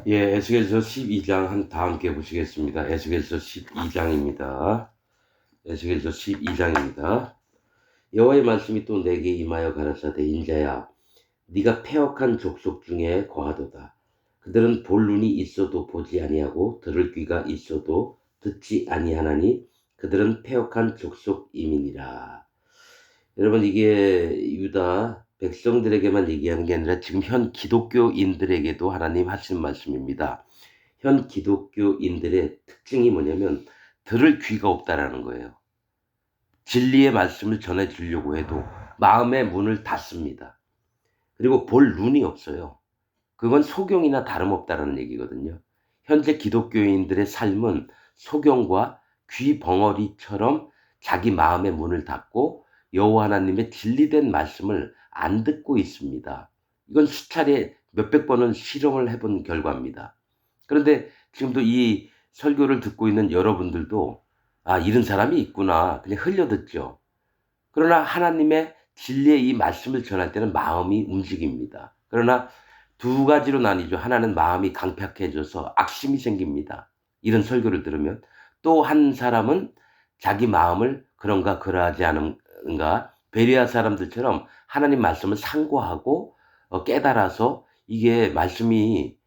예, 에스겔서 12장 다 함께 보시겠습니다. 에스겔서 12장입니다. 에스겔서 12장입니다. 여호와의 말씀이 또 내게 임하여 가라사대 인자야, 네가 패역한 족속 중에 거하도다. 그들은 볼 눈이 있어도 보지 아니하고 들을 귀가 있어도 듣지 아니하나니 그들은 패역한 족속임이니라. 여러분, 이게 유다 백성들에게만 얘기하는 게 아니라 지금 현 기독교인들에게도 하나님 하시는 말씀입니다. 현 기독교인들의 특징이 뭐냐면 들을 귀가 없다라는 거예요. 진리의 말씀을 전해주려고 해도 마음의 문을 닫습니다. 그리고 볼 눈이 없어요. 그건 소경이나 다름없다라는 얘기거든요. 현재 기독교인들의 삶은 소경과 귀벙어리처럼 자기 마음의 문을 닫고 여호와 하나님의 진리된 말씀을 안 듣고 있습니다. 이건 수차례 몇백 번은 실험을 해본 결과입니다. 그런데 지금도 이 설교를 듣고 있는 여러분들도 이런 사람이 있구나 그냥 흘려듣죠. 그러나 하나님의 진리의 이 말씀을 전할 때는 마음이 움직입니다. 그러나 두 가지로 나뉘죠. 하나는 마음이 강팍해져서 악심이 생깁니다. 이런 설교를 들으면. 또 한 사람은 자기 마음을 그런가 그러하지 않은가 베레아 사람들처럼 하나님 말씀을 상고하고 깨달아서 이게 말씀이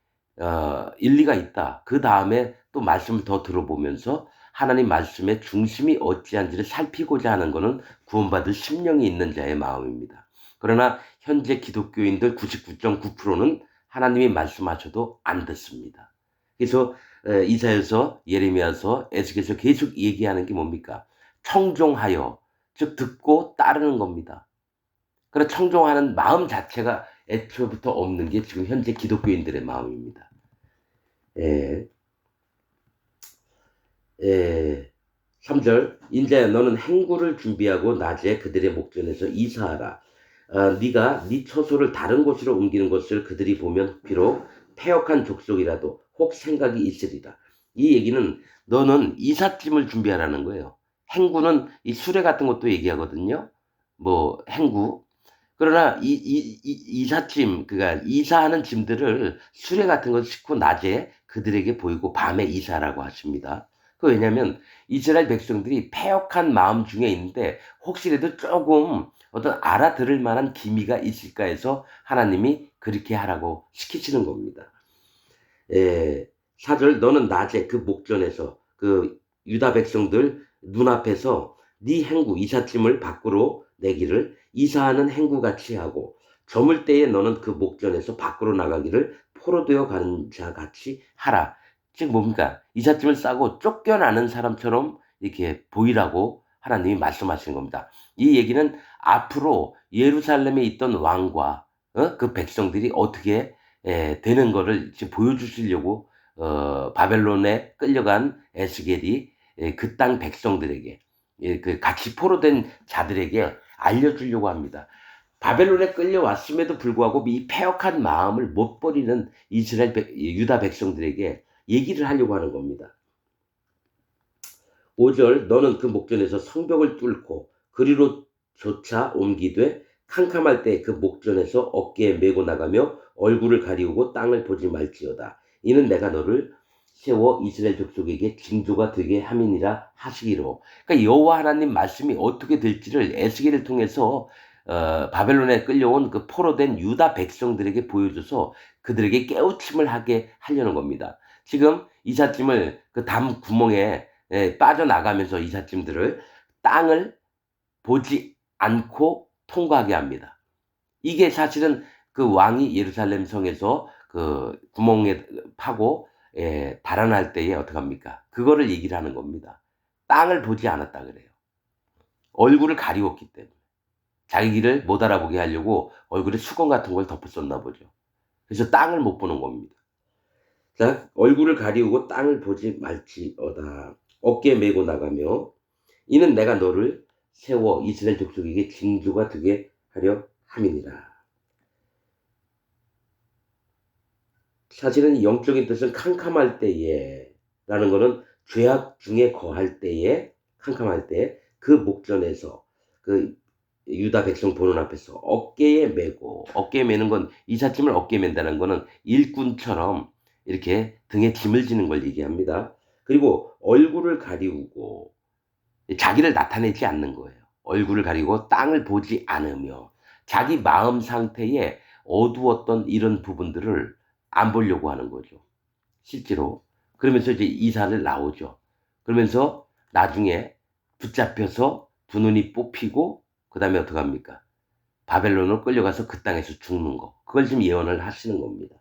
일리가 있다. 그 다음에 또 말씀을 더 들어보면서 하나님 말씀의 중심이 어찌한지를 살피고자 하는 것은 구원받을 심령이 있는 자의 마음입니다. 그러나 현재 기독교인들 99.9%는 하나님이 말씀하셔도 안 듣습니다. 그래서 이사야서, 예레미야서, 에스겔서 계속 얘기하는 게 뭡니까? 청종하여, 즉 듣고 따르는 겁니다. 그래서 청종하는 마음 자체가 애초부터 없는 게 지금 현재 기독교인들의 마음입니다. 예. 3절 인자야 너는 행구를 준비하고 낮에 그들의 목전에서 이사하라. 네가 네 처소를 다른 곳으로 옮기는 것을 그들이 보면 비록 패역한 족속이라도 혹 생각이 있으리라. 이 얘기는 너는 이삿짐을 준비하라는 거예요. 행구는 이 수레 같은 것도 얘기하거든요. 뭐 행구. 그러나 이삿짐, 그러니까 이사하는 짐들을 수레 같은 걸 싣고 낮에 그들에게 보이고 밤에 이사라고 하십니다. 그 왜냐하면 이스라엘 백성들이 패역한 마음 중에 있는데 혹시라도 조금 어떤 알아들을 만한 기미가 있을까 해서 하나님이 그렇게 하라고 시키시는 겁니다. 4절 너는 낮에 그 목전에서 그 유다 백성들 눈앞에서 네 행구 이삿짐을 밖으로 내기를 이사하는 행구같이 하고 저물 때에 너는 그 목전에서 밖으로 나가기를 포로되어 가는 자 같이 하라. 즉 뭡니까? 이삿짐을 싸고 쫓겨나는 사람처럼 이렇게 보이라고 하나님이 말씀하시는 겁니다. 이 얘기는 앞으로 예루살렘에 있던 왕과 그 백성들이 어떻게 되는 거를 지금 보여주시려고 바벨론에 끌려간 에스겔이 그 땅 백성들에게 그 같이 포로된 자들에게 알려주려고 합니다. 바벨론에 끌려왔음에도 불구하고 이 패역한 마음을 못 버리는 이스라엘 유다 백성들에게 얘기를 하려고 하는 겁니다. 5절 너는 그 목전에서 성벽을 뚫고 그리로조차 옮기되 캄캄할 때 그 목전에서 어깨에 메고 나가며 얼굴을 가리우고 땅을 보지 말지어다. 이는 내가 너를 세워 이스라엘 족속에게 징조가 되게 함이니라 하시기로. 그러니까 여호와 하나님 말씀이 어떻게 될지를 에스겔을 통해서 바벨론에 끌려온 그 포로된 유다 백성들에게 보여줘서 그들에게 깨우침을 하게 하려는 겁니다. 지금 이삿짐을 그 담 구멍에 빠져나가면서 이삿짐들을 땅을 보지 않고 통과하게 합니다. 이게 사실은 그 왕이 예루살렘 성에서 그 구멍에 파고 달아날 때에 어떡합니까? 그거를 얘기를 하는 겁니다. 땅을 보지 않았다 그래요. 얼굴을 가리웠기 때문에. 자기 길을 못 알아보게 하려고 얼굴에 수건 같은 걸 덮었었나 보죠. 그래서 땅을 못 보는 겁니다. 자, 얼굴을 가리우고 땅을 보지 말지어다. 어깨에 메고 나가며 이는 내가 너를 세워 이스라엘 족속에게 징조가 되게 하려 함이니라. 사실은 영적인 뜻은 캄캄할 때에 라는 것은 죄악 중에 거할 때에 캄캄할 때 그 목전에서 그 유다 백성 보는 앞에서 어깨에 메고 어깨에 메는 건 이삿짐을 어깨에 맨다는 거는 일꾼처럼 이렇게 등에 짐을 지는 걸 얘기합니다. 그리고 얼굴을 가리우고 자기를 나타내지 않는 거예요. 얼굴을 가리고 땅을 보지 않으며 자기 마음 상태에 어두웠던 이런 부분들을 안 보려고 하는 거죠. 실제로. 그러면서 이제 이사를 나오죠. 그러면서 나중에 붙잡혀서 두 눈이 뽑히고 그 다음에 어떡합니까? 바벨론으로 끌려가서 그 땅에서 죽는 거. 그걸 지금 예언을 하시는 겁니다.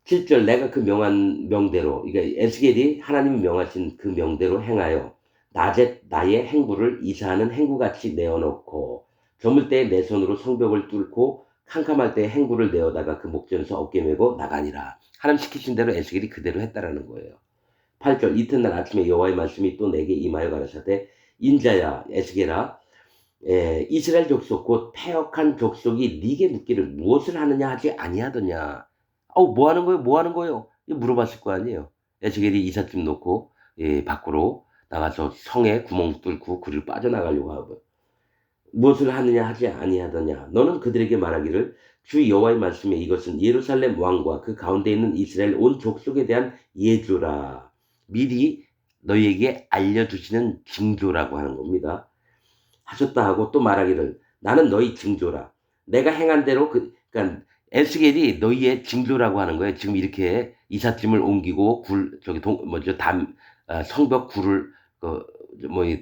7절 내가 그 명한 명대로 그러니까 에스겔이 하나님이 명하신 그 명대로 행하여 낮에 나의 행부를 이사하는 행구같이 내어놓고 저물 때에 내 손으로 성벽을 뚫고 캄캄할 때에 행구를 내어다가 그 목전에서 어깨 메고 나가니라. 하나님 시키신 대로 에스겔이 그대로 했다라는 거예요. 8절 이튿날 아침에 여호와의 말씀이 또 내게 임하여 가라사대 인자야 에스겔아 이스라엘 족속 곧 패역한 족속이 네게 묻기를 무엇을 하느냐 하지 아니하더냐. 뭐 하는 거예요? 뭐 하는 거예요? 물어봤을 거 아니에요. 에스겔이 이삿짐 놓고 밖으로 나가서 성에 구멍 뚫고 그리로 빠져나가려고 하고 무엇을 하느냐 하지 아니하더냐. 너는 그들에게 말하기를 주 여호와의 말씀에 이것은 예루살렘 왕과 그 가운데 있는 이스라엘 온 족속에 대한 예조라. 미리 너희에게 알려주시는 징조라고 하는 겁니다. 하셨다 하고 또 말하기를 나는 너희 징조라. 내가 행한 대로 그러니까 에스겔이 너희의 징조라고 하는 거예요. 지금 이렇게 이삿짐을 옮기고 성벽 굴을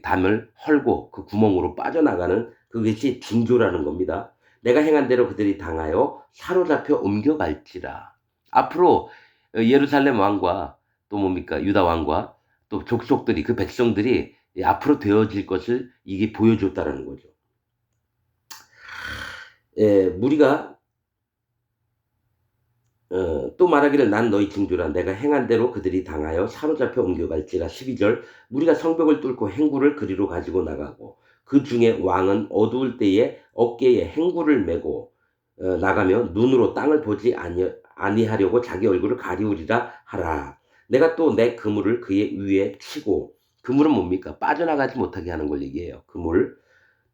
담을 헐고 그 구멍으로 빠져나가는 그것이 징조라는 겁니다. 내가 행한 대로 그들이 당하여 사로잡혀 옮겨갈지라. 앞으로 예루살렘 왕과 또 뭡니까 유다 왕과 또 족속들이 그 백성들이 앞으로 되어질 것을 이게 보여줬다라는 거죠. 무리가 또 말하기를 난 너희 징조라. 내가 행한 대로 그들이 당하여 사로잡혀 옮겨갈지라. 12절 무리가 성벽을 뚫고 행구를 그리로 가지고 나가고 그 중에 왕은 어두울 때에 어깨에 행구를 메고 나가며 눈으로 땅을 보지 아니하려고 자기 얼굴을 가리우리라 하라. 내가 또 내 그물을 그의 위에 치고 그물은 뭡니까? 빠져나가지 못하게 하는 걸 얘기해요. 그물.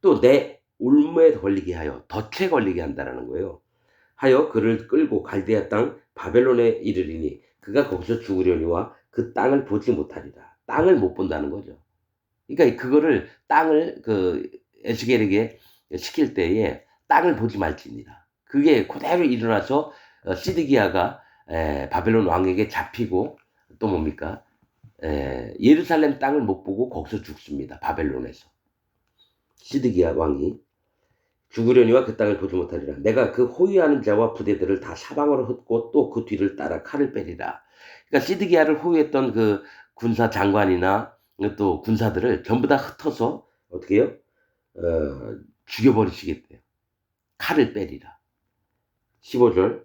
또 내 울무에 걸리게 하여 덫에 걸리게 한다라는 거예요. 하여 그를 끌고 갈대아 땅 바벨론에 이르리니 그가 거기서 죽으려니와 그 땅을 보지 못하리라. 땅을 못 본다는 거죠. 그러니까 그거를 땅을 에스겔에게 시킬 때에 땅을 보지 말지니라. 그게 그대로 일어나서 시드기야가 바벨론 왕에게 잡히고 또 뭡니까? 예루살렘 땅을 못 보고 거기서 죽습니다. 바벨론에서. 시드기야 왕이 죽으려니와 그 땅을 보지 못하리라. 내가 그 호위하는 자와 부대들을 다 사방으로 흩고 또 그 뒤를 따라 칼을 빼리라. 그러니까 시드기야를 호위했던 그 군사 장관이나 또 군사들을 전부 다 흩어서 어떻게 해요? 죽여버리시겠대요. 칼을 빼리라. 15절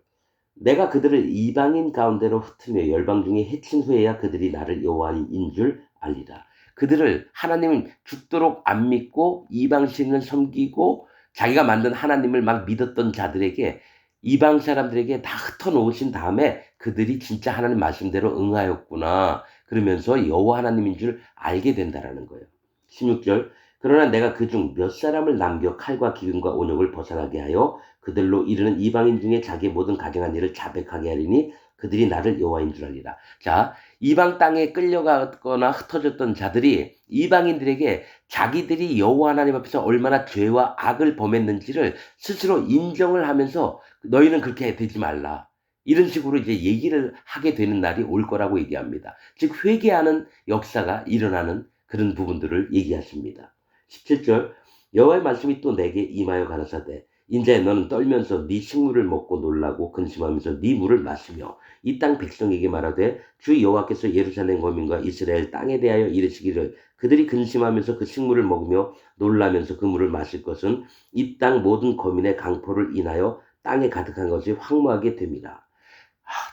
내가 그들을 이방인 가운데로 흩으며 열방 중에 해친 후에야 그들이 나를 여호와인 줄 알리라. 그들을 하나님을 죽도록 안 믿고 이방신을 섬기고 자기가 만든 하나님을 막 믿었던 자들에게 이방 사람들에게 다 흩어놓으신 다음에 그들이 진짜 하나님 말씀대로 응하였구나. 그러면서 여호와 하나님인 줄 알게 된다라는 거예요. 16절 그러나 내가 그중 몇 사람을 남겨 칼과 기근과 온역을 벗어나게 하여 그들로 이르는 이방인 중에 자기의 모든 가정한 일을 자백하게 하리니 그들이 나를 여호와인 줄 알리라. 자, 이방 땅에 끌려가거나 흩어졌던 자들이 이방인들에게 자기들이 여호와 하나님 앞에서 얼마나 죄와 악을 범했는지를 스스로 인정을 하면서 너희는 그렇게 되지 말라. 이런 식으로 이제 얘기를 하게 되는 날이 올 거라고 얘기합니다. 즉 회개하는 역사가 일어나는 그런 부분들을 얘기하십니다. 17절 여호와의 말씀이 또 내게 임하여 가라사대 인자야 너는 떨면서 네 식물을 먹고 놀라고 근심하면서 네 물을 마시며 이 땅 백성에게 말하되 주 여호와께서 예루살렘 거민과 이스라엘 땅에 대하여 이르시기를 그들이 근심하면서 그 식물을 먹으며 놀라면서 그 물을 마실 것은 이 땅 모든 거민의 강포를 인하여 땅에 가득한 것이 황무하게 됩니다.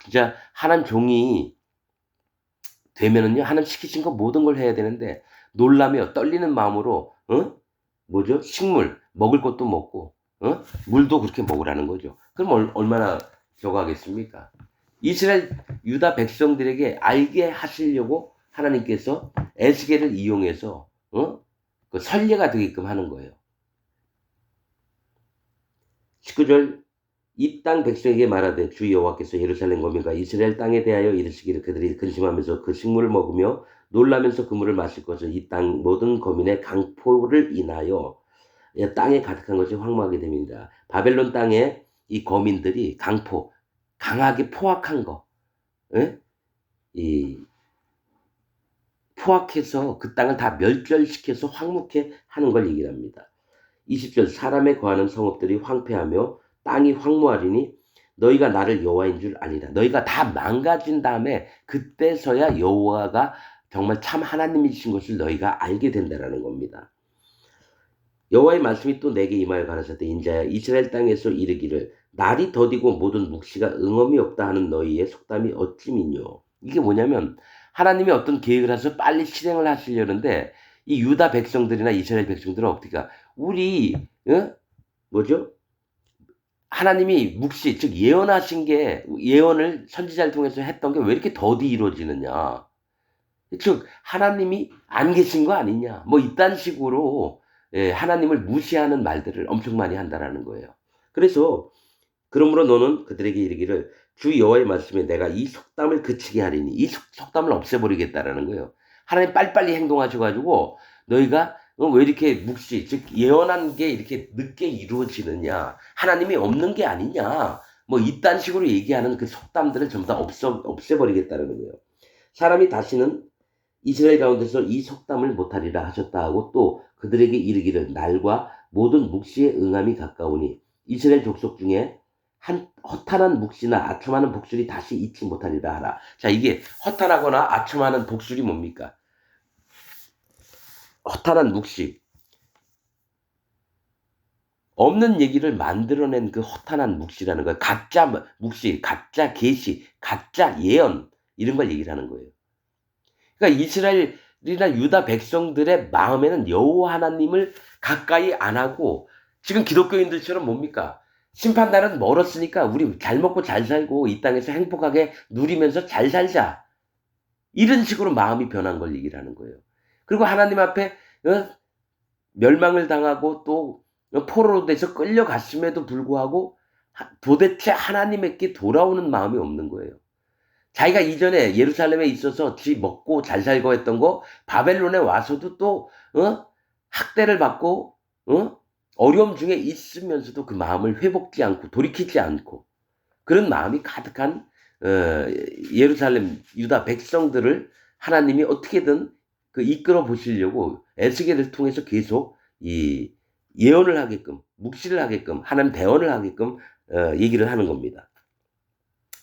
진짜 하나님 종이 되면은요 하나님 시키신 거 모든 걸 해야 되는데 놀라며 떨리는 마음으로 뭐죠? 식물 먹을 것도 먹고 물도 그렇게 먹으라는 거죠. 그럼 얼마나 저거 하겠습니까? 이스라엘 유다 백성들에게 알게 하시려고 하나님께서 에스겔을 이용해서 그 선례가 되게끔 하는 거예요. 19절 이 땅 백성에게 말하되 주 여호와께서 예루살렘 거민과 이스라엘 땅에 대하여 이르시기를 그들이 근심하면서 그 식물을 먹으며 놀라면서 그 물을 마실 것을 이 땅 모든 거민의 강포를 인하여 땅에 가득한 것이 황무하게 됩니다. 바벨론 땅에 이 거민들이 강포, 강하게 포악한 거, 예? 이 포악해서 그 땅을 다 멸절시켜서 황무케 하는 걸 얘기를 합니다. 20절 사람의 거하는 성읍들이 황폐하며 땅이 황무하리니 너희가 나를 여호와인 줄 아니라. 너희가 다 망가진 다음에 그때서야 여호와가 정말 참 하나님이신 것을 너희가 알게 된다라는 겁니다. 여호와의 말씀이 또 내게 임하여 가라사대 인자야 이스라엘 땅에서 이르기를 날이 더디고 모든 묵시가 응엄이 없다 하는 너희의 속담이 어찌미뇨. 이게 뭐냐면 하나님이 어떤 계획을 해서 빨리 실행을 하시려는데 이 유다 백성들이나 이스라엘 백성들은 어떻게 우리 뭐죠? 하나님이 묵시 즉 예언하신 게 예언을 선지자를 통해서 했던 게 왜 이렇게 더디 이루어지느냐. 즉 하나님이 안 계신 거 아니냐. 뭐 이딴 식으로 하나님을 무시하는 말들을 엄청 많이 한다라는 거예요. 그래서 그러므로 너는 그들에게 이르기를 주 여호와의 말씀에 내가 이 속담을 그치게 하리니 이 속담을 없애버리겠다라는 거예요. 하나님 빨리빨리 행동하셔가지고 너희가 왜 이렇게 묵시 즉 예언한 게 이렇게 늦게 이루어지느냐 하나님이 없는 게 아니냐 뭐 이딴 식으로 얘기하는 그 속담들을 전부 다 없애버리겠다는 거예요. 사람이 다시는 이스라엘 가운데서 이 속담을 못하리라 하셨다 하고 또 그들에게 이르기를 날과 모든 묵시의 응함이 가까우니 이스라엘 족속 중에 한 허탄한 묵시나 아첨하는 복술이 다시 잊지 못하리라 하라. 자, 이게 허탄하거나 아첨하는 복술이 뭡니까? 허탄한 묵시. 없는 얘기를 만들어낸 그 허탄한 묵시라는 거야. 가짜 묵시, 가짜 계시, 가짜 예언 이런 걸 얘기를 하는 거예요. 그러니까 이스라엘이나 유다 백성들의 마음에는 여호와 하나님을 가까이 안 하고 지금 기독교인들처럼 뭡니까? 심판날은 멀었으니까 우리 잘 먹고 잘 살고 이 땅에서 행복하게 누리면서 잘 살자. 이런 식으로 마음이 변한 걸 얘기를 하는 거예요. 그리고 하나님 앞에 멸망을 당하고 또 포로로 돼서 끌려갔음에도 불구하고 도대체 하나님에게 돌아오는 마음이 없는 거예요. 자기가 이전에 예루살렘에 있어서 지 먹고 잘 살고 했던 거 바벨론에 와서도 또 학대를 받고 어려움 중에 있으면서도 그 마음을 회복지 않고 돌이키지 않고 그런 마음이 가득한 예루살렘 유다 백성들을 하나님이 어떻게든 그 이끌어 보시려고 에스겔을 통해서 계속 이 예언을 하게끔 묵시를 하게끔 하나님 대언을 하게끔 얘기를 하는 겁니다.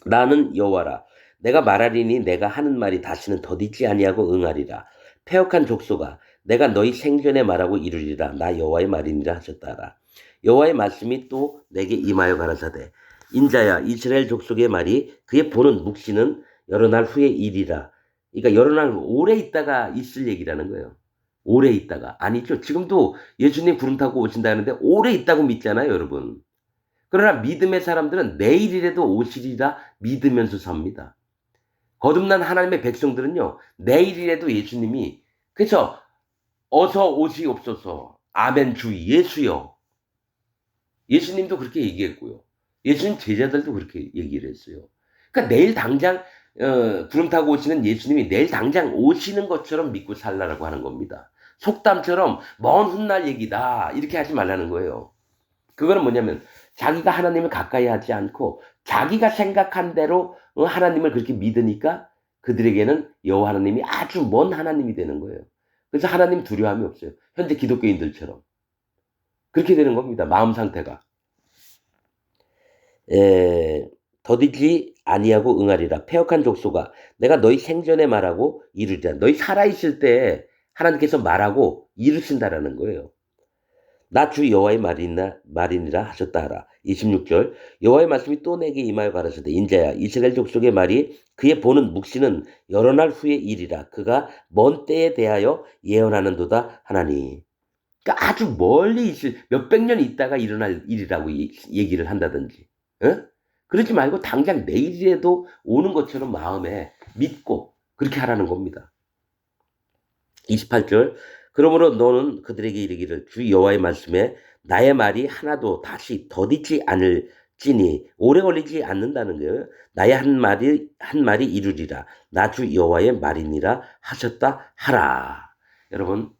나는 여호와라 내가 말하리니 내가 하는 말이 다시는 더디지 아니하고 응하리라. 패역한 족속아 내가 너희 생전에 말하고 이루리라. 나 여호와의 말이니라 하셨다라. 여호와의 말씀이 또 내게 임하여 가라사대 인자야 이스라엘 족속의 말이 그의 보는 묵시는 여러 날 후의 일이라. 그러니까 여러 날 오래 있다가 있을 얘기라는 거예요. 오래 있다가 아니죠. 지금도 예수님 구름 타고 오신다는데 오래 있다고 믿잖아요, 여러분. 그러나 믿음의 사람들은 내일이라도 오시리라 믿으면서 삽니다. 거듭난 하나님의 백성들은요. 내일이라도 예수님이 그래서 어서 오시옵소서. 아멘 주 예수여. 예수님도 그렇게 얘기했고요. 예수님 제자들도 그렇게 얘기를 했어요. 그러니까 내일 당장 구름 타고 오시는 예수님이 내일 당장 오시는 것처럼 믿고 살라라고 하는 겁니다. 속담처럼 먼 훗날 얘기다 이렇게 하지 말라는 거예요. 그거는 뭐냐면 자기가 하나님을 가까이 하지 않고 자기가 생각한 대로 하나님을 그렇게 믿으니까 그들에게는 여호와 하나님이 아주 먼 하나님이 되는 거예요. 그래서 하나님 두려움이 없어요. 현재 기독교인들처럼. 그렇게 되는 겁니다. 마음 상태가. 더디지 아니하고 응하리라. 패역한 족속아 내가 너희 생전에 말하고 이루리라. 너희 살아있을 때 하나님께서 말하고 이루신다라는 거예요. 나 주 여호와의 말이니라 하셨다 하라. 26절 여호와의 말씀이 또 내게 임하여 가라사대 인자야 이스라엘 족속의 말이 그의 보는 묵시는 여러 날 후의 일이라. 그가 먼 때에 대하여 예언하는도다 하나니. 그러니까 아주 멀리 있을 몇백 년 있다가 일어날 일이라고 얘기를 한다든지 그러지 말고 당장 내일이라도 오는 것처럼 마음에 믿고 그렇게 하라는 겁니다. 28절 그러므로 너는 그들에게 이르기를 주 여호와의 말씀에 나의 말이 하나도 다시 더디지 않을 찌니 오래 걸리지 않는다는 거예요. 나의 한 말이 이루리라. 나 주 여호와의 말이니라 하셨다 하라. 여러분,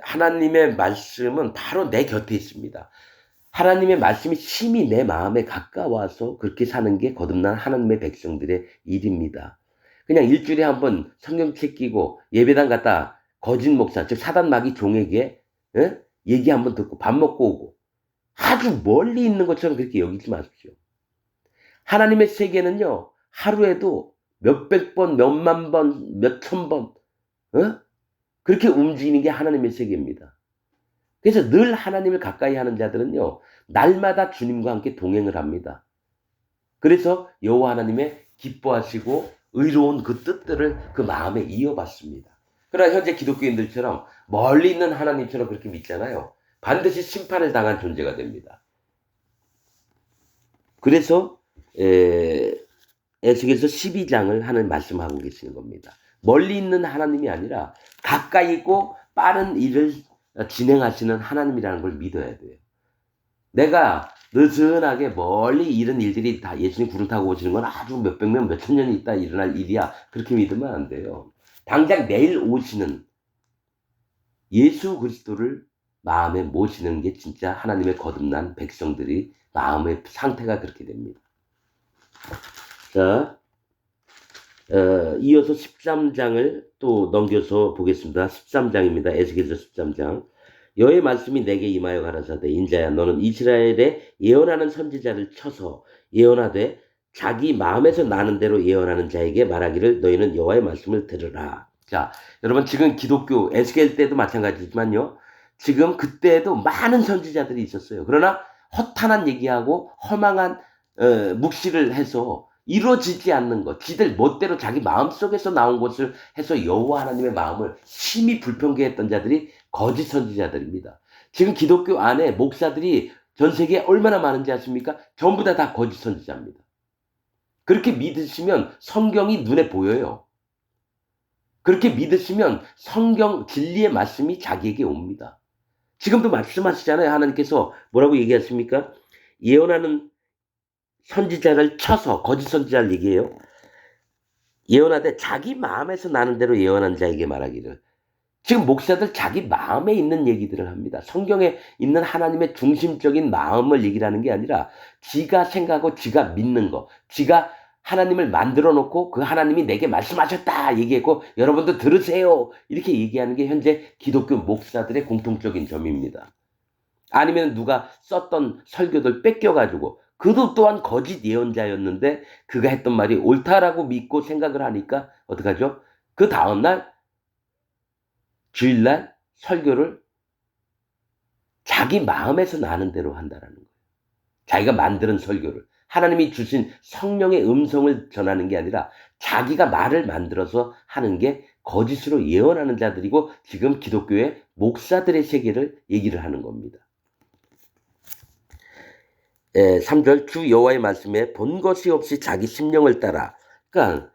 하나님의 말씀은 바로 내 곁에 있습니다. 하나님의 말씀이 심히 내 마음에 가까워서 그렇게 사는 게 거듭난 하나님의 백성들의 일입니다. 그냥 일주일에 한번 성경책 끼고 예배당 갔다 거짓 목사, 즉 사단 마귀 종에게 얘기 한번 듣고 밥 먹고 오고 아주 멀리 있는 것처럼 그렇게 여기지 마십시오. 하나님의 세계는요, 하루에도 몇백 번, 몇만 번, 몇천 번, 그렇게 움직이는 게 하나님의 세계입니다. 그래서 늘 하나님을 가까이 하는 자들은요, 날마다 주님과 함께 동행을 합니다. 그래서 여호와 하나님의 기뻐하시고 의로운 그 뜻들을 그 마음에 이어받습니다. 그러나 현재 기독교인들처럼 멀리 있는 하나님처럼 그렇게 믿잖아요. 반드시 심판을 당한 존재가 됩니다. 그래서 에스겔서 12장을 하는 말씀하고 계시는 겁니다. 멀리 있는 하나님이 아니라 가까이 있고 빠른 일을 진행하시는 하나님이라는 걸 믿어야 돼요. 내가 느슨하게 멀리 이런 일들이 다 예수님 구름 타고 오시는 건 아주 몇백 년, 몇천 년이 있다 일어날 일이야. 그렇게 믿으면 안 돼요. 당장 내일 오시는 예수 그리스도를 마음에 모시는 게 진짜 하나님의 거듭난 백성들이 마음의 상태가 그렇게 됩니다. 자, 이어서 13장을 또 넘겨서 보겠습니다. 13장입니다. 에스겔서 13장. 여호와의 말씀이 내게 임하여 가라사대 인자야 너는 이스라엘의 예언하는 선지자를 쳐서 예언하되 자기 마음에서 나는 대로 예언하는 자에게 말하기를 너희는 여호와의 말씀을 들으라. 자, 여러분 지금 기독교 에스겔 때도 마찬가지지만요. 지금 그때도 많은 선지자들이 있었어요. 그러나 허탄한 얘기하고 허망한 묵시를 해서 이루어지지 않는 것, 지들 멋대로 자기 마음속에서 나온 것을 해서 여호와 하나님의 마음을 심히 불평케 했던 자들이 거짓 선지자들입니다. 지금 기독교 안에 목사들이 전 세계에 얼마나 많은지 아십니까? 전부 다 거짓 선지자입니다. 그렇게 믿으시면 성경이 눈에 보여요. 그렇게 믿으시면 성경 진리의 말씀이 자기에게 옵니다. 지금도 말씀하시잖아요. 하나님께서 뭐라고 얘기하십니까? 예언하는 선지자를 쳐서 거짓 선지자를 얘기해요. 예언하되 자기 마음에서 나는 대로 예언한 자에게 말하기를. 지금 목사들 자기 마음에 있는 얘기들을 합니다. 성경에 있는 하나님의 중심적인 마음을 얘기하는 게 아니라 지가 생각하고 지가 믿는 거, 지가 하나님을 만들어 놓고 그 하나님이 내게 말씀하셨다 얘기했고 여러분도 들으세요 이렇게 얘기하는 게 현재 기독교 목사들의 공통적인 점입니다. 아니면 누가 썼던 설교들 뺏겨가지고 그도 또한 거짓 예언자였는데 그가 했던 말이 옳다라고 믿고 생각을 하니까 어떡하죠? 그 다음날 주일날 설교를 자기 마음에서 나는 대로 한다라는 거예요. 자기가 만드는 설교를 하나님이 주신 성령의 음성을 전하는 게 아니라 자기가 말을 만들어서 하는 게 거짓으로 예언하는 자들이고 지금 기독교의 목사들의 세계를 얘기를 하는 겁니다. 3절 주 여호와의 말씀에 본 것이 없이 자기 심령을 따라 그러니까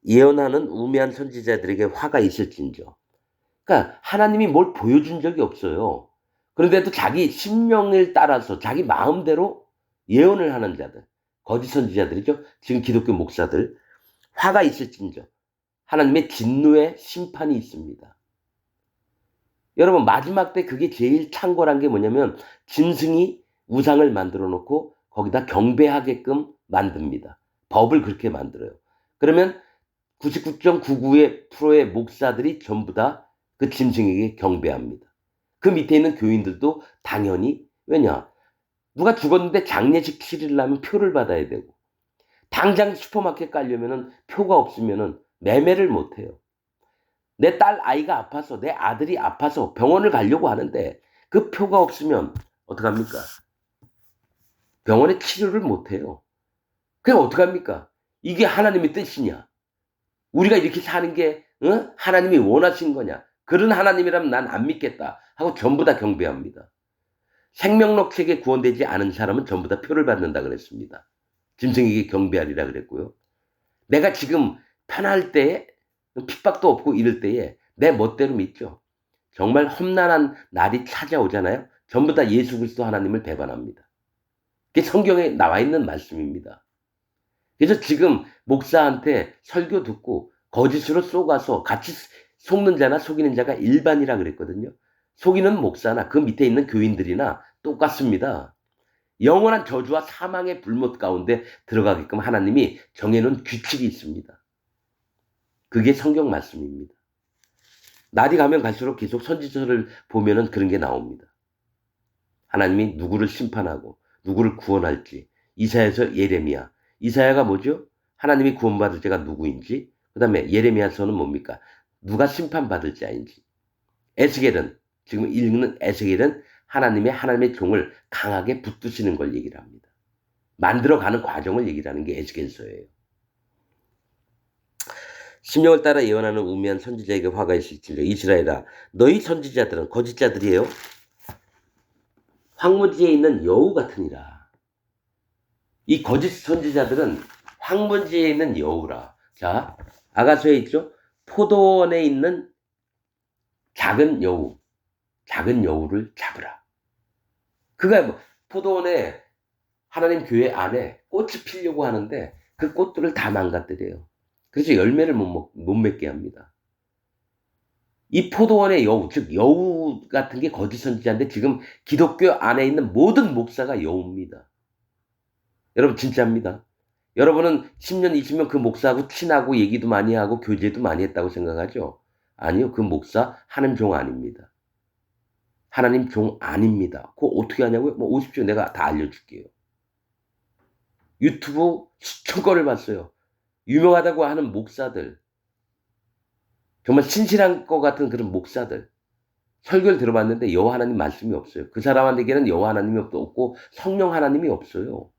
예언하는 우매한 선지자들에게 화가 있을진저 그러니까 하나님이 뭘 보여준 적이 없어요. 그런데도 자기 심령을 따라서 자기 마음대로 예언을 하는 자들 거짓 선지자들이죠. 지금 기독교 목사들 화가 있을진저 하나님의 진노의 심판이 있습니다. 여러분 마지막 때 그게 제일 창궐한 게 뭐냐면 짐승이 우상을 만들어 놓고 거기다 경배하게끔 만듭니다. 법을 그렇게 만들어요. 그러면 99.99%의 목사들이 전부 다 그 짐승에게 경배합니다. 그 밑에 있는 교인들도 당연히 왜냐? 누가 죽었는데 장례식 치르려면 표를 받아야 되고 당장 슈퍼마켓 가려면 표가 없으면 매매를 못해요. 내 딸 아이가 아파서 내 아들이 아파서 병원을 가려고 하는데 그 표가 없으면 어떡합니까? 병원에 치료를 못해요. 그럼 어떡합니까? 이게 하나님의 뜻이냐? 우리가 이렇게 사는 게 하나님이 원하신 거냐? 그런 하나님이라면 난 안 믿겠다 하고 전부 다 경배합니다. 생명록 책에 구원되지 않은 사람은 전부 다 표를 받는다 그랬습니다. 짐승에게 경배하리라 그랬고요. 내가 지금 편할 때에 핍박도 없고 이럴 때에 내 멋대로 믿죠. 정말 험난한 날이 찾아오잖아요. 전부 다 예수 그리스도 하나님을 배반합니다. 그게 성경에 나와 있는 말씀입니다. 그래서 지금 목사한테 설교 듣고 거짓으로 쏘가서 같이 속는 자나 속이는 자가 일반이라 그랬거든요. 속이는 목사나 그 밑에 있는 교인들이나 똑같습니다. 영원한 저주와 사망의 불못 가운데 들어가게끔 하나님이 정해놓은 규칙이 있습니다. 그게 성경 말씀입니다. 날이 가면 갈수록 계속 선지서를 보면은 그런 게 나옵니다. 하나님이 누구를 심판하고 누구를 구원할지. 이사야에서 예레미야. 이사야가 뭐죠? 하나님이 구원받을 자가 누구인지. 그 다음에 예레미야서는 뭡니까? 누가 심판받을 자인지. 에스겔은 지금 읽는 에스겔은 하나님의 종을 강하게 붙드시는 걸 얘기를 합니다. 만들어가는 과정을 얘기를 하는 게 에스겔서예요. 심령을 따라 예언하는 우매한 선지자에게 화가 있을지라. 이스라엘아, 너희 선지자들은 거짓자들이에요. 황무지에 있는 여우 같으니라. 이 거짓 선지자들은 황무지에 있는 여우라. 자, 아가서에 있죠? 포도원에 있는 작은 여우를 잡으라. 그가 뭐 포도원에 하나님 교회 안에 꽃이 피려고 하는데 그 꽃들을 다 망가뜨려요. 그래서 열매를 못 맺게 합니다. 이 포도원의 여우, 즉 여우 같은 게 거짓 선지자인데 지금 기독교 안에 있는 모든 목사가 여우입니다. 여러분 진짜입니다. 여러분은 10년, 20년 그 목사하고 친하고 얘기도 많이 하고 교제도 많이 했다고 생각하죠? 아니요. 그 목사 하나님 종 아닙니다. 하나님 종 아닙니다. 그거 어떻게 하냐고요? 뭐 오십시오. 내가 다 알려줄게요. 유튜브 수천 건을 봤어요. 유명하다고 하는 목사들, 정말 신실한 것 같은 그런 목사들 설교를 들어봤는데 여호와 하나님 말씀이 없어요. 그 사람한테는 여호와 하나님이 없고 성령 하나님이 없어요.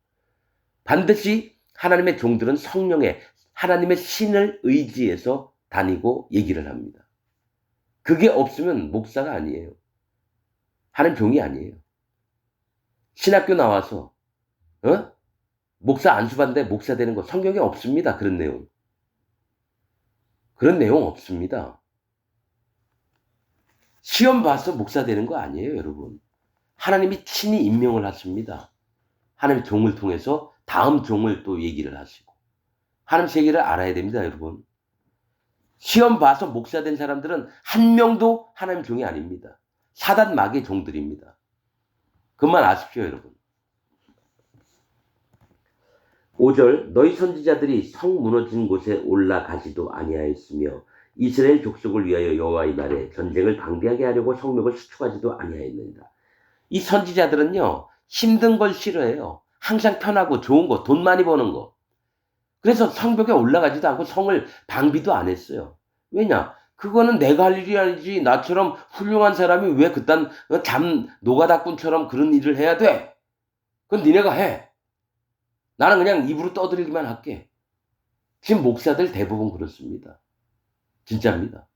반드시 하나님의 종들은 성령의 하나님의 신을 의지해서 다니고 얘기를 합니다. 그게 없으면 목사가 아니에요. 하나님 종이 아니에요. 신학교 나와서 목사 안수받는데 목사 되는 거 성경에 없습니다. 그런 내용. 그런 내용 없습니다. 시험 봐서 목사 되는 거 아니에요, 여러분. 하나님이 친히 임명을 하십니다. 하나님의 종을 통해서 다음 종을 또 얘기를 하시고. 하나님 세계를 알아야 됩니다, 여러분. 시험 봐서 목사 된 사람들은 한 명도 하나님 종이 아닙니다. 사단 마귀의 종들입니다. 그것만 아십시오, 여러분. 5절 너희 선지자들이 성 무너진 곳에 올라가지도 아니하였으며 이스라엘 족속을 위하여 여호와의 날에 전쟁을 방비하게 하려고 성벽을 수축하지도 아니하였느니라. 이 선지자들은요 힘든 걸 싫어해요. 항상 편하고 좋은 거, 돈 많이 버는 거. 그래서 성벽에 올라가지도 않고 성을 방비도 안 했어요. 왜냐? 그거는 내가 할 일이 아니지. 나처럼 훌륭한 사람이 왜 그딴 노가다꾼처럼 그런 일을 해야 돼? 그건 니네가 해. 나는 그냥 입으로 떠들기만 할게. 지금 목사들 대부분 그렇습니다. 진짜입니다.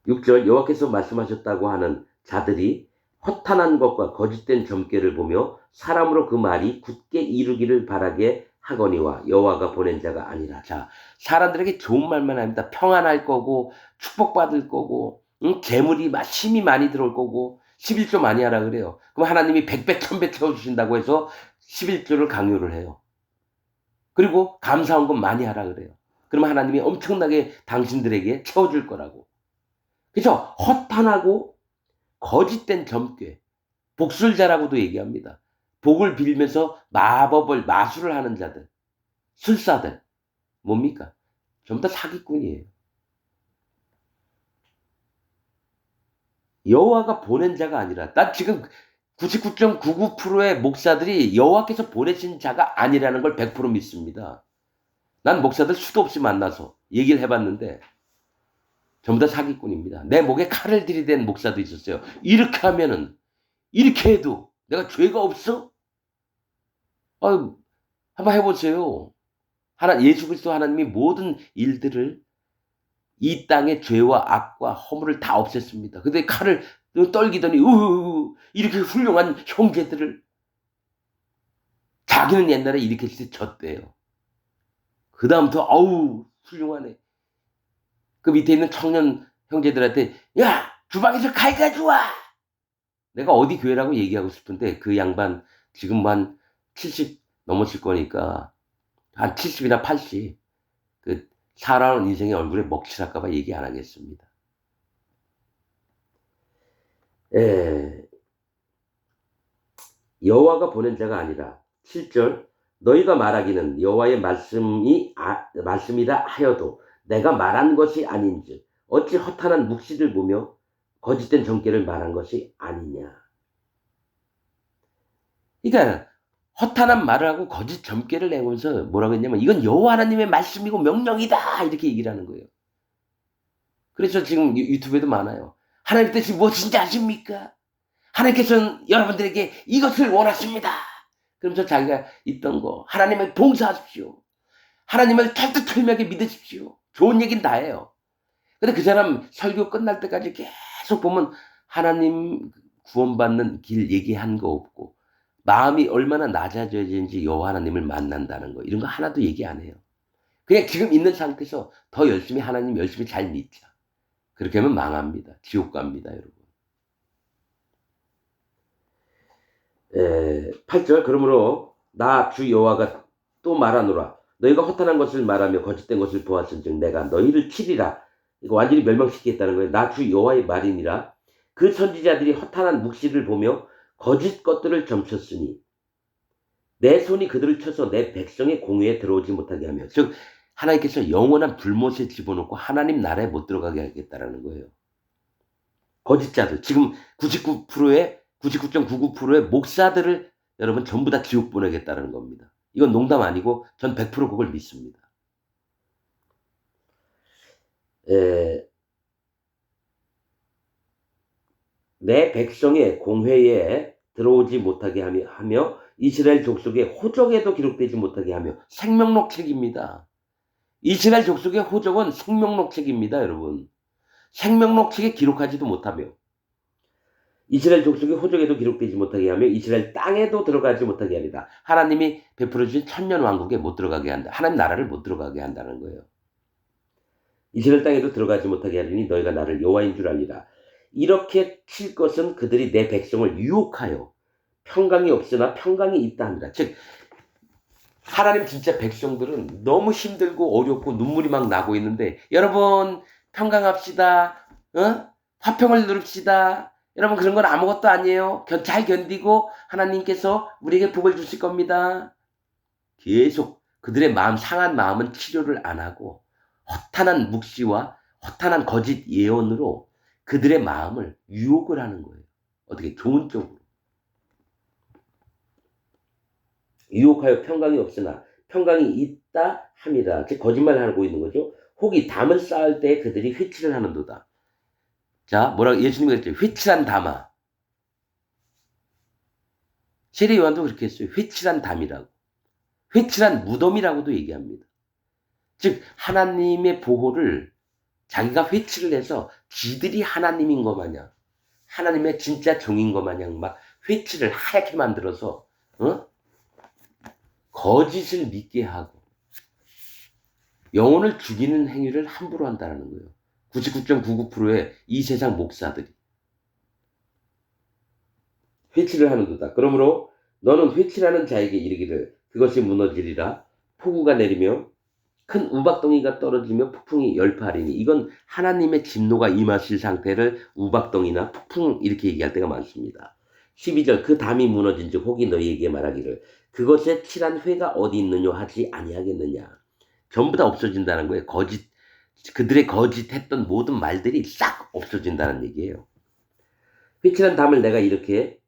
6절 여호와께서 말씀하셨다고 하는 자들이 허탄한 것과 거짓된 점괘를 보며 사람으로 그 말이 굳게 이루기를 바라게 하거니와 여호와가 보낸 자가 아니라. 자, 사람들에게 좋은 말만 합니다. 평안할 거고 축복받을 거고 재물이 힘이 많이 들어올 거고 11조 많이 하라 그래요. 그럼 하나님이 100배 1000배 채워주신다고 해서 11조를 강요를 해요. 그리고 감사한 것 많이 하라 그래요. 그러면 하나님이 엄청나게 당신들에게 채워줄 거라고. 그래서 허탄하고 거짓된 점괘, 복술자라고도 얘기합니다. 복을 빌면서 마술을 하는 자들, 술사들, 뭡니까? 전부 다 사기꾼이에요. 여호와가 보낸 자가 아니라, 난 지금 99.99%의 목사들이 여호와께서 보내신 자가 아니라는 걸 100% 믿습니다. 난 목사들 수도 없이 만나서 얘기를 해봤는데 전부 다 사기꾼입니다. 내 목에 칼을 들이댄 목사도 있었어요. 이렇게 하면은 이렇게 해도 내가 죄가 없어? 한번 해보세요. 예수 그리스도 하나님이 모든 일들을 이 땅의 죄와 악과 허물을 다 없앴습니다. 근데 칼을 떨기더니 이렇게 훌륭한 형제들을 자기는 옛날에 이렇게 졌대요. 그 다음부터 훌륭하네. 그 밑에 있는 청년 형제들한테 야 주방에서 칼 가져와. 내가 어디 교회라고 얘기하고 싶은데 그 양반 지금 한 70 넘었을 거니까 한 70이나 80 그 살아온 인생의 얼굴에 먹칠할까 봐 얘기 안 하겠습니다. 예. 여호와가 보낸 자가 아니라 7절 너희가 말하기는 여호와의 말씀이라 하여도 내가 말한 것이 아닌즉 어찌 허탄한 묵시를 보며 거짓된 정죄를 말한 것이 아니냐. 그러니까 허탄한 말을 하고 거짓 점괘를 내면서 뭐라고 했냐면 이건 여호와 하나님의 말씀이고 명령이다 이렇게 얘기를 하는 거예요. 그래서 지금 유튜브에도 많아요. 하나님 뜻이 무엇인지 아십니까? 하나님께서는 여러분들에게 이것을 원하십니다. 그러면서 자기가 있던 거 하나님을 봉사하십시오. 하나님을 철두철미하게 믿으십시오. 좋은 얘기는 다 해요. 근데 그 사람 설교 끝날 때까지 계속 보면 하나님 구원받는 길 얘기한 거 없고 마음이 얼마나 낮아져야 되는지 여호와 하나님을 만난다는 거 이런 거 하나도 얘기 안 해요. 그냥 지금 있는 상태에서 더 열심히 하나님 열심히 잘 믿자. 그렇게 하면 망합니다. 지옥 갑니다, 여러분. 8절 그러므로 나 주 여호와가 또 말하노라 너희가 허탄한 것을 말하며 거짓된 것을 보았은즉 내가 너희를 치리라. 이거 완전히 멸망시키겠다는 거예요. 나 주 여호와의 말이니라. 그 선지자들이 허탄한 묵시를 보며 거짓 것들을 점쳤으니 내 손이 그들을 쳐서 내 백성의 공회에 들어오지 못하게 하며 즉 하나님께서 영원한 불못에 집어넣고 하나님 나라에 못 들어가게 하겠다라는 거예요. 거짓자들 지금 99.99%의 목사들을 여러분 전부 다 지옥 보내겠다는 겁니다. 이건 농담 아니고 전 100% 그걸 믿습니다. 내 백성의 공회에 들어오지 못하게 하며 이스라엘 족속의 호적에도 기록되지 못하게 하며 생명록 책입니다. 이스라엘 족속의 호적은 생명록 책입니다, 여러분. 생명록 책에 기록하지도 못하며 이스라엘 족속의 호적에도 기록되지 못하게 하며 이스라엘 땅에도 들어가지 못하게 하리라. 하나님이 베풀어 주신 천년 왕국에 못 들어가게 한다. 하나님 나라를 못 들어가게 한다는 거예요. 이스라엘 땅에도 들어가지 못하게 하리니 너희가 나를 여호와인 줄 알리라. 이렇게 칠 것은 그들이 내 백성을 유혹하여 평강이 없으나 평강이 있다 합니다. 즉 하나님 진짜 백성들은 너무 힘들고 어렵고 눈물이 막 나고 있는데 여러분 평강합시다. 화평을 누립시다. 여러분 그런 건 아무것도 아니에요. 잘 견디고 하나님께서 우리에게 복을 주실 겁니다. 계속 그들의 마음 상한 마음은 치료를 안 하고 허탄한 묵시와 허탄한 거짓 예언으로 그들의 마음을 유혹을 하는 거예요. 어떻게 좋은 쪽으로. 유혹하여 평강이 없으나 평강이 있다 함이라. 즉 거짓말을 하고 있는 거죠. 혹이 담을 쌓을 때 그들이 회치를 하는도다. 자, 뭐라고 예수님이 그랬죠. 회칠한 담아. 세례 요한도 그렇게 했어요. 회칠한 담이라고. 회칠한 무덤이라고도 얘기합니다. 즉 하나님의 보호를 자기가 회치를 해서 지들이 하나님인 것 마냥 하나님의 진짜 종인 것 마냥 막 회치를 하얗게 만들어서 거짓을 믿게 하고 영혼을 죽이는 행위를 함부로 한다는 거예요. 99.99%의 이 세상 목사들이 회치를 하는도다. 그러므로 너는 회치라는 자에게 이르기를 그것이 무너지리라. 폭우가 내리며 큰 우박덩이가 떨어지며 폭풍이 열파하리니 이건 하나님의 진노가 임하실 상태를 우박덩이나 폭풍 이렇게 얘기할 때가 많습니다. 12절 그 담이 무너진 즉 혹이 너희에게 말하기를 그것에 칠한 회가 어디 있느냐 하지 아니하겠느냐. 전부 다 없어진다는 거예요. 그들의 거짓했던 모든 말들이 싹 없어진다는 얘기예요. 회칠한 담을 내가 이렇게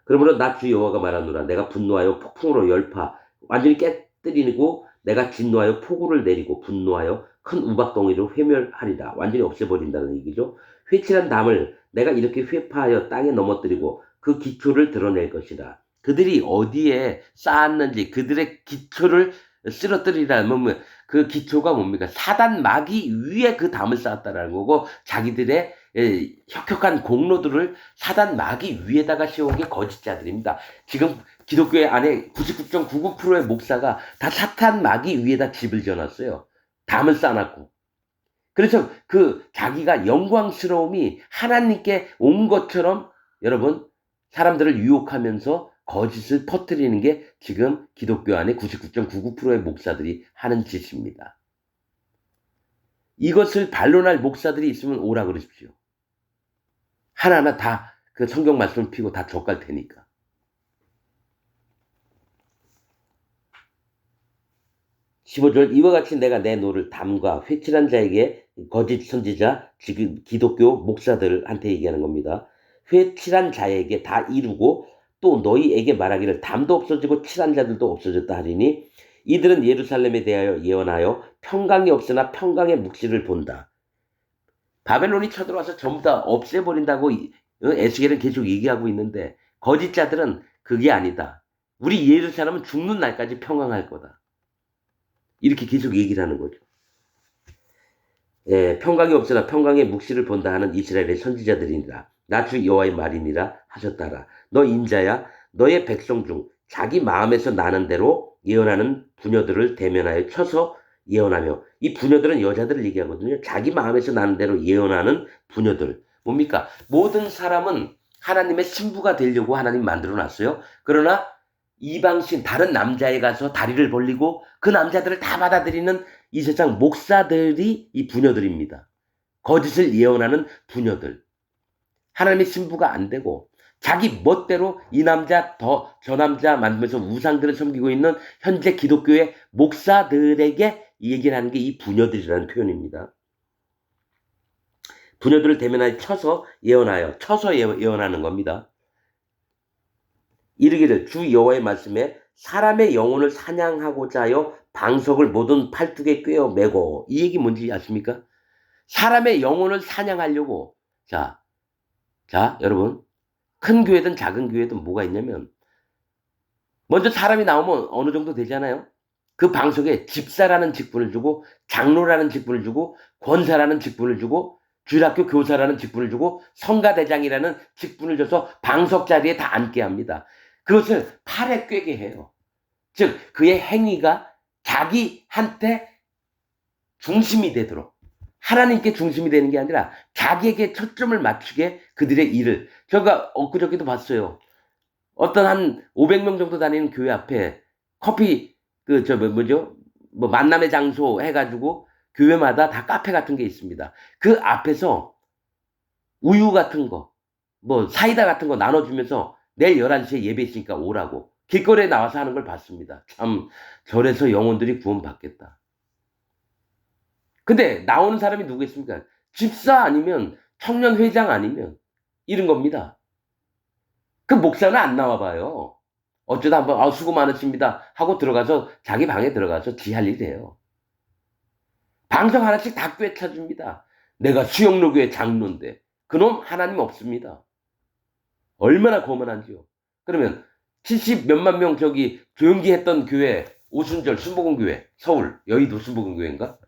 그러므로 나 주 여호와가 말하노라 내가 분노하여 폭풍으로 열파 완전히 깨뜨리고 내가 진노하여 폭우를 내리고 분노하여 큰 우박덩이로 회멸하리라. 완전히 없애버린다는 얘기죠. 회칠한 담을 내가 이렇게 회파하여 땅에 넘어뜨리고 그 기초를 드러낼 것이라. 그들이 어디에 쌓았는지 그들의 기초를 쓰러뜨리라면 그 기초가 뭡니까? 사단 마귀 위에 그 담을 쌓았다라는 거고 자기들의 혁혁한 공로들을 사단 마귀 위에다가 씌운 게 거짓자들입니다. 지금 기독교회 안에 99.99%의 목사가 다 사탄 마귀 위에다 집을 지어놨어요. 담을 쌓아놨고. 그래서 그 자기가 영광스러움이 하나님께 온 것처럼 여러분, 사람들을 유혹하면서 거짓을 퍼뜨리는 게 지금 기독교 안에 99.99%의 목사들이 하는 짓입니다. 이것을 반론할 목사들이 있으면 오라 그러십시오. 하나하나 다 그 성경 말씀을 피고 다 족갈 테니까. 15절 이와 같이 내가 내 노를 담과 회칠한 자에게 거짓 선지자 지금 기독교 목사들한테 얘기하는 겁니다. 회칠한 자에게 다 이루고 또 너희에게 말하기를 담도 없어지고 칠한 자들도 없어졌다 하리니 이들은 예루살렘에 대하여 예언하여 평강이 없으나 평강의 묵시를 본다. 바벨론이 쳐들어와서 전부 다 없애버린다고 에스겔은 계속 얘기하고 있는데 거짓자들은 그게 아니다. 우리 예루살렘은 죽는 날까지 평강할 거다. 이렇게 계속 얘기를 하는 거죠. 예, 평강이 없으나 평강의 묵시를 본다 하는 이스라엘의 선지자들이니라. 나 주 여호와의 말이니라 하셨다라. 너 인자야 너의 백성 중 자기 마음에서 나는 대로 예언하는 부녀들을 대면하여 쳐서 예언하며 이 부녀들은 여자들을 얘기하거든요. 자기 마음에서 나는 대로 예언하는 부녀들. 뭡니까? 모든 사람은 하나님의 신부가 되려고 하나님 만들어 놨어요. 그러나 이방신 다른 남자에 가서 다리를 벌리고 그 남자들을 다 받아들이는 이 세상 목사들이 이 부녀들입니다. 거짓을 예언하는 부녀들. 하나님의 신부가 안 되고 자기 멋대로 이 남자 저 남자 만들면서 우상들을 섬기고 있는 현재 기독교의 목사들에게 얘기를 하는 게 이 부녀들이라는 표현입니다. 부녀들을 대면하여 쳐서 예언하는 겁니다. 이르기를 주 여호와의 말씀에 사람의 영혼을 사냥하고자 하여 방석을 모든 팔뚝에 꿰어 매고 이 얘기 뭔지 아십니까? 사람의 영혼을 사냥하려고 자 여러분 큰 교회든 작은 교회든 뭐가 있냐면 먼저 사람이 나오면 어느 정도 되잖아요. 그 방석에 집사라는 직분을 주고 장로라는 직분을 주고 권사라는 직분을 주고 주일학교 교사라는 직분을 주고 성가대장이라는 직분을 줘서 방석 자리에 다 앉게 합니다. 그것을 팔에 꿰게 해요. 즉 그의 행위가 자기한테 중심이 되도록 하나님께 중심이 되는 게 아니라 자기에게 초점을 맞추게 그들의 일을 제가 엊그저께도 봤어요. 어떤 한 500명 정도 다니는 교회 앞에 커피 만남의 장소 해가지고 교회마다 다 카페 같은 게 있습니다. 그 앞에서 우유 같은 거, 사이다 같은 거 나눠주면서 내일 11시에 예배 있으니까 오라고 길거리에 나와서 하는 걸 봤습니다. 참 저래서 영혼들이 구원받겠다. 근데 나오는 사람이 누구겠습니까? 집사 아니면 청년회장 아니면 이런 겁니다. 그 목사는 안 나와봐요. 어쩌다 한번 수고 많으십니다 하고 들어가서 자기 방에 들어가서 지 할 일 해요. 방석 하나씩 다 꿰차줍니다. 내가 수영로교회 장로인데 그놈 하나님 없습니다. 얼마나 거만한지요. 그러면 70 몇만 명 조용기 했던 교회 오순절 순복음교회 서울 여의도 순복음교회인가?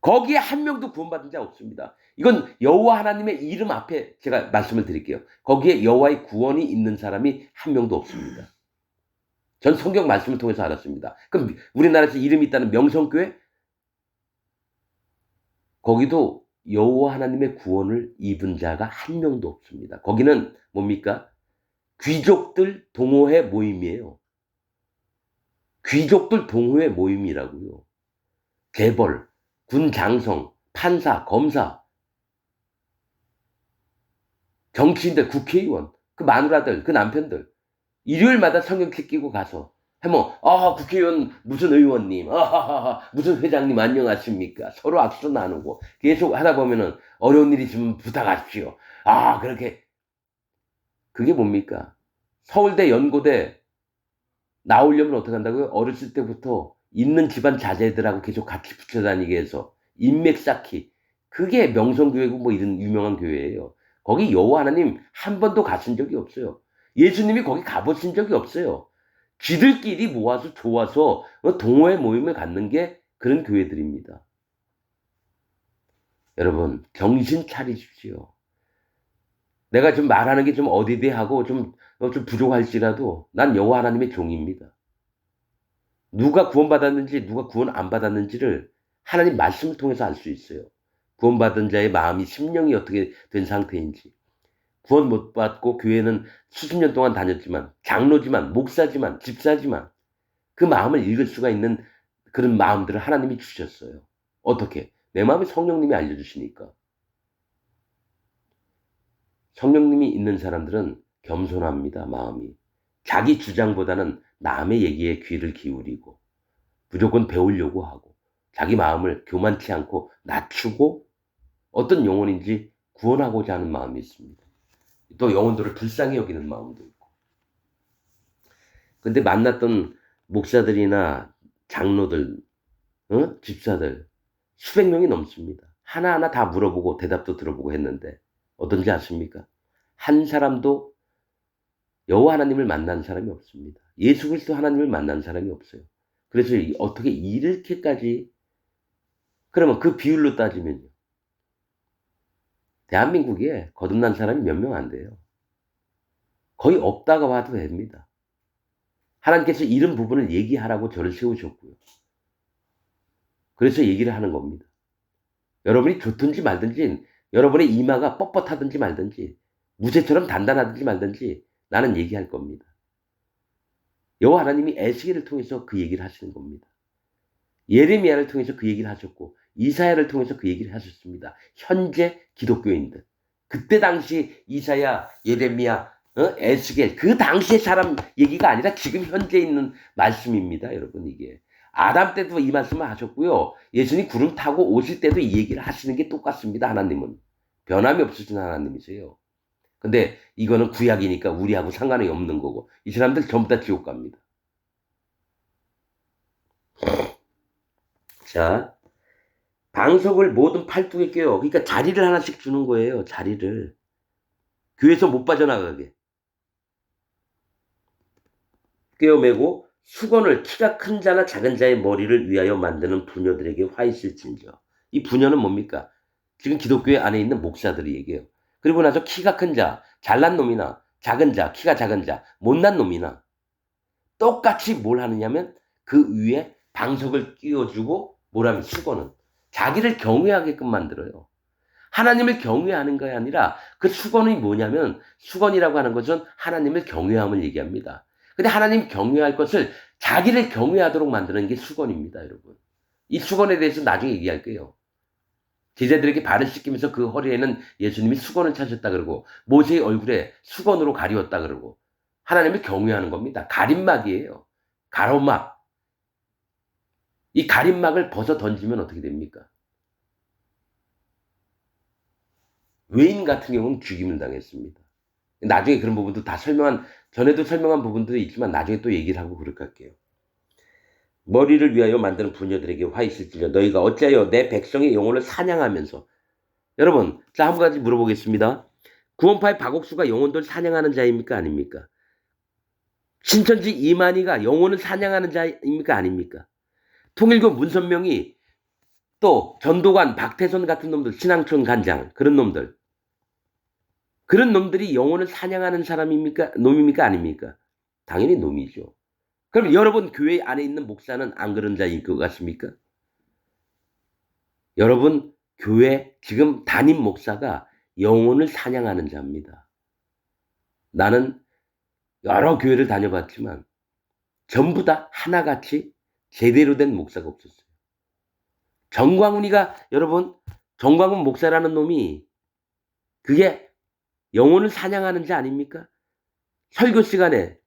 거기에 한 명도 구원받은 자 없습니다. 이건 여호와 하나님의 이름 앞에 제가 말씀을 드릴게요. 거기에 여호와의 구원이 있는 사람이 한 명도 없습니다. 전 성경 말씀을 통해서 알았습니다. 그럼 우리나라에서 이름이 있다는 명성교회? 거기도 여호와 하나님의 구원을 입은 자가 한 명도 없습니다. 거기는 뭡니까? 귀족들 동호회 모임이에요. 귀족들 동호회 모임이라고요. 재벌, 군 장성, 판사, 검사, 정치인들, 국회의원, 그 마누라들, 그 남편들 일요일마다 성경책 끼고 가서 국회의원 무슨 의원님, 무슨 회장님 안녕하십니까? 서로 악수 나누고 계속 하다 보면은 어려운 일 있으면 부탁하십시오. 그렇게 그게 뭡니까? 서울대, 연고대 나오려면 어떻게 한다고요? 어렸을 때부터 있는 집안 자제들하고 계속 같이 붙여 다니게 해서 인맥 쌓기. 그게 명성교회고 이런 유명한 교회예요. 거기 여호와 하나님 한 번도 가신 적이 없어요. 예수님이 거기 가보신 적이 없어요. 쥐들끼리 모아서 좋아서 동호회 모임을 갖는 게 그런 교회들입니다. 여러분 정신 차리십시오. 내가 좀 말하는 게 좀 어디대하고 좀 부족할지라도 난 여호와 하나님의 종입니다. 누가 구원받았는지 누가 구원 안 받았는지를 하나님 말씀을 통해서 알 수 있어요. 구원받은 자의 마음이 심령이 어떻게 된 상태인지. 구원 못 받고 교회는 수십 년 동안 다녔지만, 장로지만, 목사지만, 집사지만 그 마음을 읽을 수가 있는 그런 마음들을 하나님이 주셨어요. 어떻게? 내 마음이 성령님이 알려주시니까. 성령님이 있는 사람들은 겸손합니다, 마음이. 자기 주장보다는 남의 얘기에 귀를 기울이고 무조건 배우려고 하고 자기 마음을 교만치 않고 낮추고 어떤 영혼인지 구원하고자 하는 마음이 있습니다. 또 영혼들을 불쌍히 여기는 마음도 있고. 근데 만났던 목사들이나 장로들, 집사들 수백 명이 넘습니다. 하나하나 다 물어보고 대답도 들어보고 했는데 어떤지 아십니까? 한 사람도 여호와 하나님을 만난 사람이 없습니다. 예수 그리스도 하나님을 만난 사람이 없어요. 그래서 어떻게 이렇게까지, 그러면 그 비율로 따지면요. 대한민국에 거듭난 사람이 몇 명 안 돼요. 거의 없다고 봐도 됩니다. 하나님께서 이런 부분을 얘기하라고 저를 세우셨고요. 그래서 얘기를 하는 겁니다. 여러분이 좋든지 말든지, 여러분의 이마가 뻣뻣하든지 말든지, 무쇠처럼 단단하든지 말든지 나는 얘기할 겁니다. 여호와 하나님이 에스겔을 통해서 그 얘기를 하시는 겁니다. 예레미야를 통해서 그 얘기를 하셨고 이사야를 통해서 그 얘기를 하셨습니다. 현재 기독교인들. 그때 당시 이사야, 예레미야, 에스겔 그 당시의 사람 얘기가 아니라 지금 현재 있는 말씀입니다. 여러분 이게. 아담 때도 이 말씀을 하셨고요. 예수님 구름 타고 오실 때도 이 얘기를 하시는 게 똑같습니다. 하나님은. 변함이 없으신 하나님이세요. 근데 이거는 구약이니까 우리하고 상관이 없는 거고 이 사람들 전부 다 지옥 갑니다. 자, 방석을 모든 팔뚝에 껴요. 그러니까 자리를 하나씩 주는 거예요. 자리를. 교회에서 못 빠져나가게. 꿰어매고 수건을 키가 큰 자나 작은 자의 머리를 위하여 만드는 부녀들에게 화 있을진저. 이 부녀는 뭡니까? 지금 기독교회 안에 있는 목사들이 얘기해요. 그리고 나서 키가 큰 자, 잘난 놈이나 작은 자, 키가 작은 자, 못난 놈이나 똑같이 뭘 하느냐면 그 위에 방석을 끼워주고 뭐라면 수건은 자기를 경외하게끔 만들어요. 하나님을 경외하는 것이 아니라 그 수건이 뭐냐면 수건이라고 하는 것은 하나님을 경외함을 얘기합니다. 근데 하나님 경외할 것을 자기를 경외하도록 만드는 게 수건입니다, 여러분. 이 수건에 대해서 나중에 얘기할 거예요. 제자들에게 발을 씻기면서 그 허리에는 예수님이 수건을 차셨다 그러고 모세의 얼굴에 수건으로 가리웠다 그러고 하나님을 경외하는 겁니다. 가림막이에요. 가로막. 이 가림막을 벗어 던지면 어떻게 됩니까? 외인 같은 경우는 죽임을 당했습니다. 나중에 그런 부분도 다 전에도 설명한 부분도 있지만 나중에 또 얘기를 하고 그렇게 할게요. 머리를 위하여 만드는 부녀들에게 화 있을지며 너희가 어찌하여 내 백성의 영혼을 사냥하면서. 여러분, 자, 한 가지 물어보겠습니다. 구원파의 박옥수가 영혼들 사냥하는 자입니까? 아닙니까? 신천지 이만희가 영혼을 사냥하는 자입니까? 아닙니까? 통일교 문선명이 또 전도관 박태선 같은 놈들, 신앙촌 간장 그런 놈들이 영혼을 사냥하는 놈입니까? 아닙니까? 당연히 놈이죠. 그럼 여러분 교회 안에 있는 목사는 안 그런 자일 것 같습니까? 여러분 교회 지금 담임 목사가 영혼을 사냥하는 자입니다. 나는 여러 교회를 다녀봤지만 전부 다 하나같이 제대로 된 목사가 없었어요. 여러분 정광훈 목사라는 놈이 그게 영혼을 사냥하는 자 아닙니까? 설교 시간에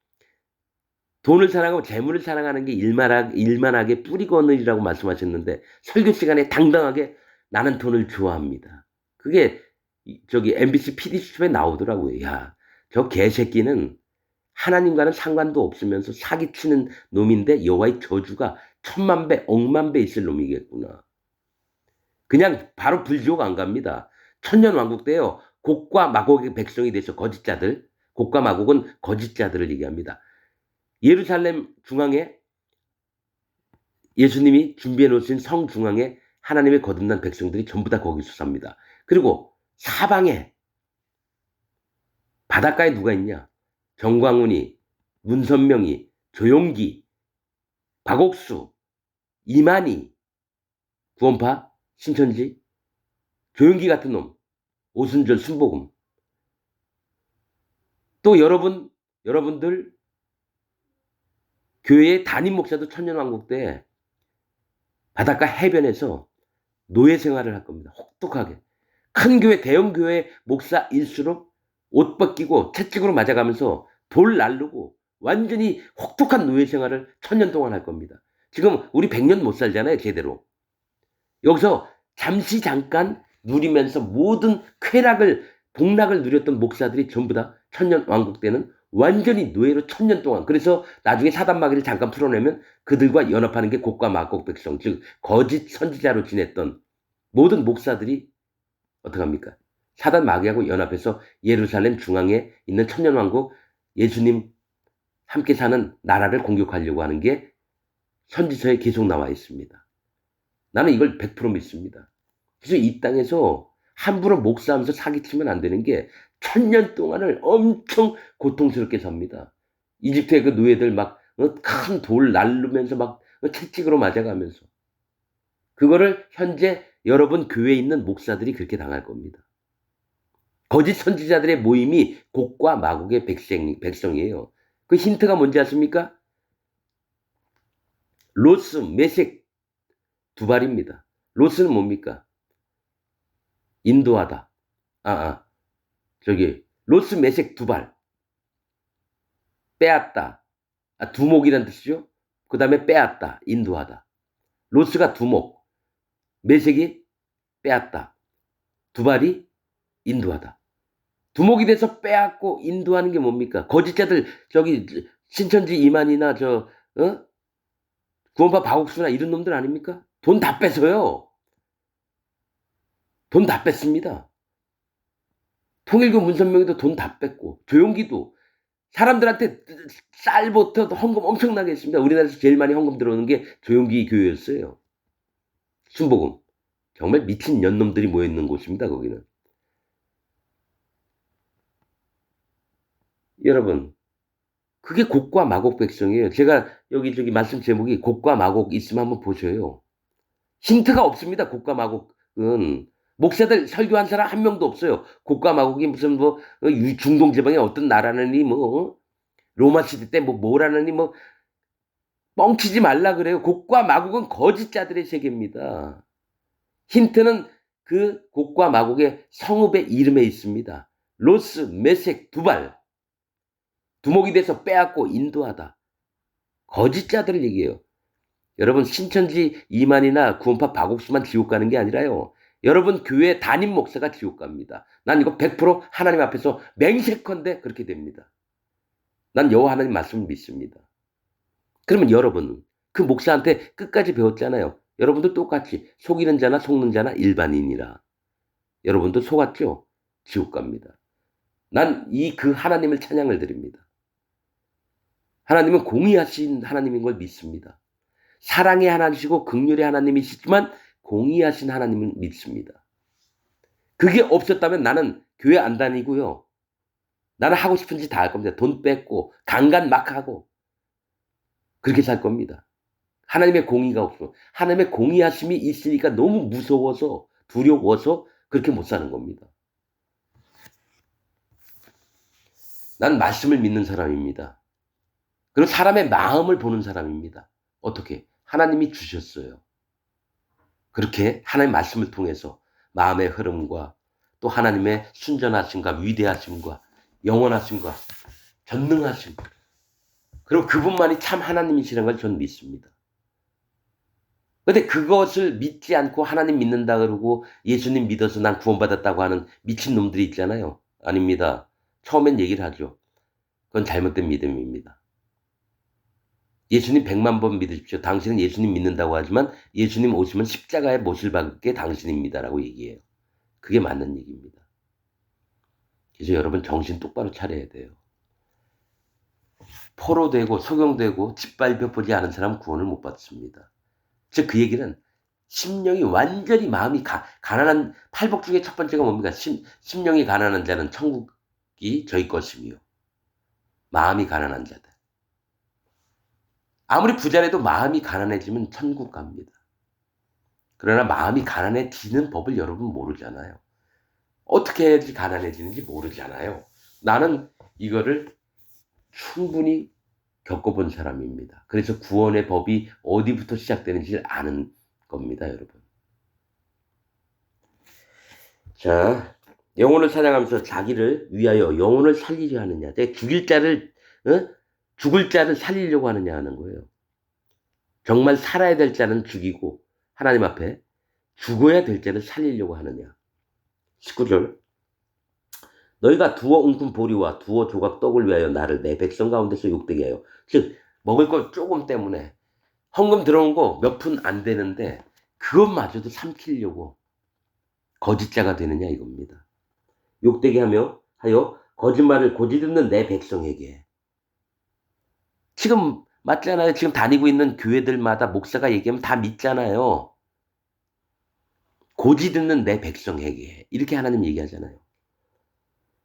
돈을 사랑하고 재물을 사랑하는 게 일만하게 뿌리거늘이라고 말씀하셨는데 설교 시간에 당당하게 나는 돈을 좋아합니다. 그게 MBC PD수첩에 나오더라고요. 야, 저 개새끼는 하나님과는 상관도 없으면서 사기치는 놈인데 여호와의 저주가 천만 배, 억만 배 있을 놈이겠구나. 그냥 바로 불지옥 안 갑니다. 천년왕국 때요. 곡과 마곡의 백성이 돼서 거짓자들, 곡과 마곡은 거짓자들을 얘기합니다. 예루살렘 중앙에 예수님이 준비해 놓으신 성 중앙에 하나님의 거듭난 백성들이 전부 다 거기서 삽니다. 그리고 사방에 바닷가에 누가 있냐? 정광훈이, 문선명이, 조용기, 박옥수, 이만희, 구원파, 신천지, 조용기 같은 놈, 오순절, 순복음. 또 여러분들 교회의 담임 목사도 천년왕국 때 바닷가 해변에서 노예 생활을 할 겁니다. 혹독하게. 큰 교회, 대형 교회 목사일수록 옷 벗기고 채찍으로 맞아가면서 돌 날르고 완전히 혹독한 노예 생활을 1000년 동안 할 겁니다. 지금 우리 100년 못 살잖아요, 제대로. 여기서 잠깐 누리면서 모든 복락을 누렸던 목사들이 전부 다 1000년 왕국 때는 완전히 노예로 1000년 동안. 그래서 나중에 사단마귀를 잠깐 풀어내면 그들과 연합하는 게 곡과 마곡 백성, 즉 거짓 선지자로 지냈던 모든 목사들이 어떡합니까? 사단마귀하고 연합해서 예루살렘 중앙에 있는 천년왕국, 예수님 함께 사는 나라를 공격하려고 하는 게 선지서에 계속 나와 있습니다. 나는 이걸 100% 믿습니다. 그래서 이 땅에서 함부로 목사하면서 사기치면 안 되는 게 1000년 동안을 엄청 고통스럽게 삽니다. 이집트의 그 노예들 막 큰 돌 날르면서 막 채찍으로 맞아가면서. 그거를 현재 여러분 교회에 있는 목사들이 그렇게 당할 겁니다. 거짓 선지자들의 모임이 곡과 마곡의 백성이에요. 그 힌트가 뭔지 아십니까? 로스, 메색 두 발입니다. 로스는 뭡니까? 인도하다. 로스, 메색 두 발. 빼앗다. 두목이란 뜻이죠. 그 다음에 빼앗다. 인도하다. 로스가 두목. 메색이 빼앗다. 두 발이 인도하다. 두목이 돼서 빼앗고 인도하는 게 뭡니까? 거짓자들, 신천지 이만희나 구원파 박옥수나 이런 놈들 아닙니까? 돈 다 뺏어요. 돈 다 뺐습니다. 통일교 문선명이도 돈 다 뺐고, 조용기도 사람들한테 쌀부터 헌금 엄청나게 했습니다. 우리나라에서 제일 많이 헌금 들어오는 게 조용기 교회였어요. 순복음. 정말 미친 년놈들이 모여있는 곳입니다, 거기는. 여러분, 그게 곡과 마곡 백성이에요. 제가 여기 말씀 제목이 곡과 마곡 있으면 한번 보셔요. 힌트가 없습니다. 곡과 마곡은. 목사들 설교한 사람 한 명도 없어요. 곡과 마곡이 무슨 중동 지방의 어떤 나라느니 로마 시대 때 뭐라느니 뻥치지 말라 그래요. 곡과 마곡은 거짓자들의 세계입니다. 힌트는 그 곡과 마곡의 성읍의 이름에 있습니다. 로스, 메색, 두발. 두목이 돼서 빼앗고 인도하다. 거짓자들 얘기예요. 여러분 신천지 이만희나 구원파 박옥수만 지옥 가는 게 아니라요. 여러분 교회 담임 목사가 지옥 갑니다. 난 이거 100% 하나님 앞에서 맹세컨대 그렇게 됩니다. 난 여호와 하나님 말씀을 믿습니다. 그러면 여러분은 그 목사한테 끝까지 배웠잖아요. 여러분도 똑같이 속이는 자나 속는 자나 일반인이라. 여러분도 속았죠? 지옥 갑니다. 난 그 하나님을 찬양을 드립니다. 하나님은 공의하신 하나님인 걸 믿습니다. 사랑의 하나님이시고 긍휼의 하나님이시지만 공의하신 하나님을 믿습니다. 그게 없었다면 나는 교회 안 다니고요. 나는 하고 싶은 짓 다 할 겁니다. 돈 뺏고 강간 막 하고 그렇게 살 겁니다. 하나님의 공의가 없어. 하나님의 공의하심이 있으니까 너무 무서워서 두려워서 그렇게 못 사는 겁니다. 난 말씀을 믿는 사람입니다. 그리고 사람의 마음을 보는 사람입니다. 어떻게? 하나님이 주셨어요. 그렇게 하나님의 말씀을 통해서 마음의 흐름과 또 하나님의 순전하심과 위대하심과 영원하심과 전능하심 그리고 그분만이 참 하나님이시라는 걸 저는 믿습니다. 근데 그것을 믿지 않고 하나님 믿는다 그러고 예수님 믿어서 난 구원받았다고 하는 미친놈들이 있잖아요. 아닙니다. 처음엔 얘기를 하죠. 그건 잘못된 믿음입니다. 예수님 100만 번 믿으십시오. 당신은 예수님 믿는다고 하지만 예수님 오시면 십자가에 못을 박게 당신입니다라고 얘기해요. 그게 맞는 얘기입니다. 그래서 여러분 정신 똑바로 차려야 돼요. 포로되고 속용되고 짓밟혀 보지 않은 사람은 구원을 못 받습니다. 즉 그 얘기는 심령이 완전히 마음이 가난한 팔복 중에 첫 번째가 뭡니까? 심령이 가난한 자는 천국이 저희 것이며 마음이 가난한 자들. 아무리 부자라도 마음이 가난해지면 천국 갑니다. 그러나 마음이 가난해지는 법을 여러분 모르잖아요. 어떻게 해야지 가난해지는지 모르잖아요. 나는 이거를 충분히 겪어본 사람입니다. 그래서 구원의 법이 어디부터 시작되는지를 아는 겁니다, 여러분. 자, 영혼을 사냥하면서 자기를 위하여 영혼을 살리려 하느냐. 죽일 자를, 죽을 자를 살리려고 하느냐 하는 거예요. 정말 살아야 될 자는 죽이고 하나님 앞에 죽어야 될 자를 살리려고 하느냐. 19절. 너희가 두어 웅큼 보리와 두어 조각 떡을 위하여 나를 내 백성 가운데서 욕되게 하여. 즉 먹을 걸 조금 때문에 헌금 들어온 거 몇 푼 안 되는데 그것마저도 삼키려고 거짓자가 되느냐 이겁니다. 욕되게 하여 거짓말을 고지 듣는 내 백성에게. 지금 맞잖아요. 지금 다니고 있는 교회들마다 목사가 얘기하면 다 믿잖아요. 고지 듣는 내 백성에게. 이렇게 하나님 얘기하잖아요.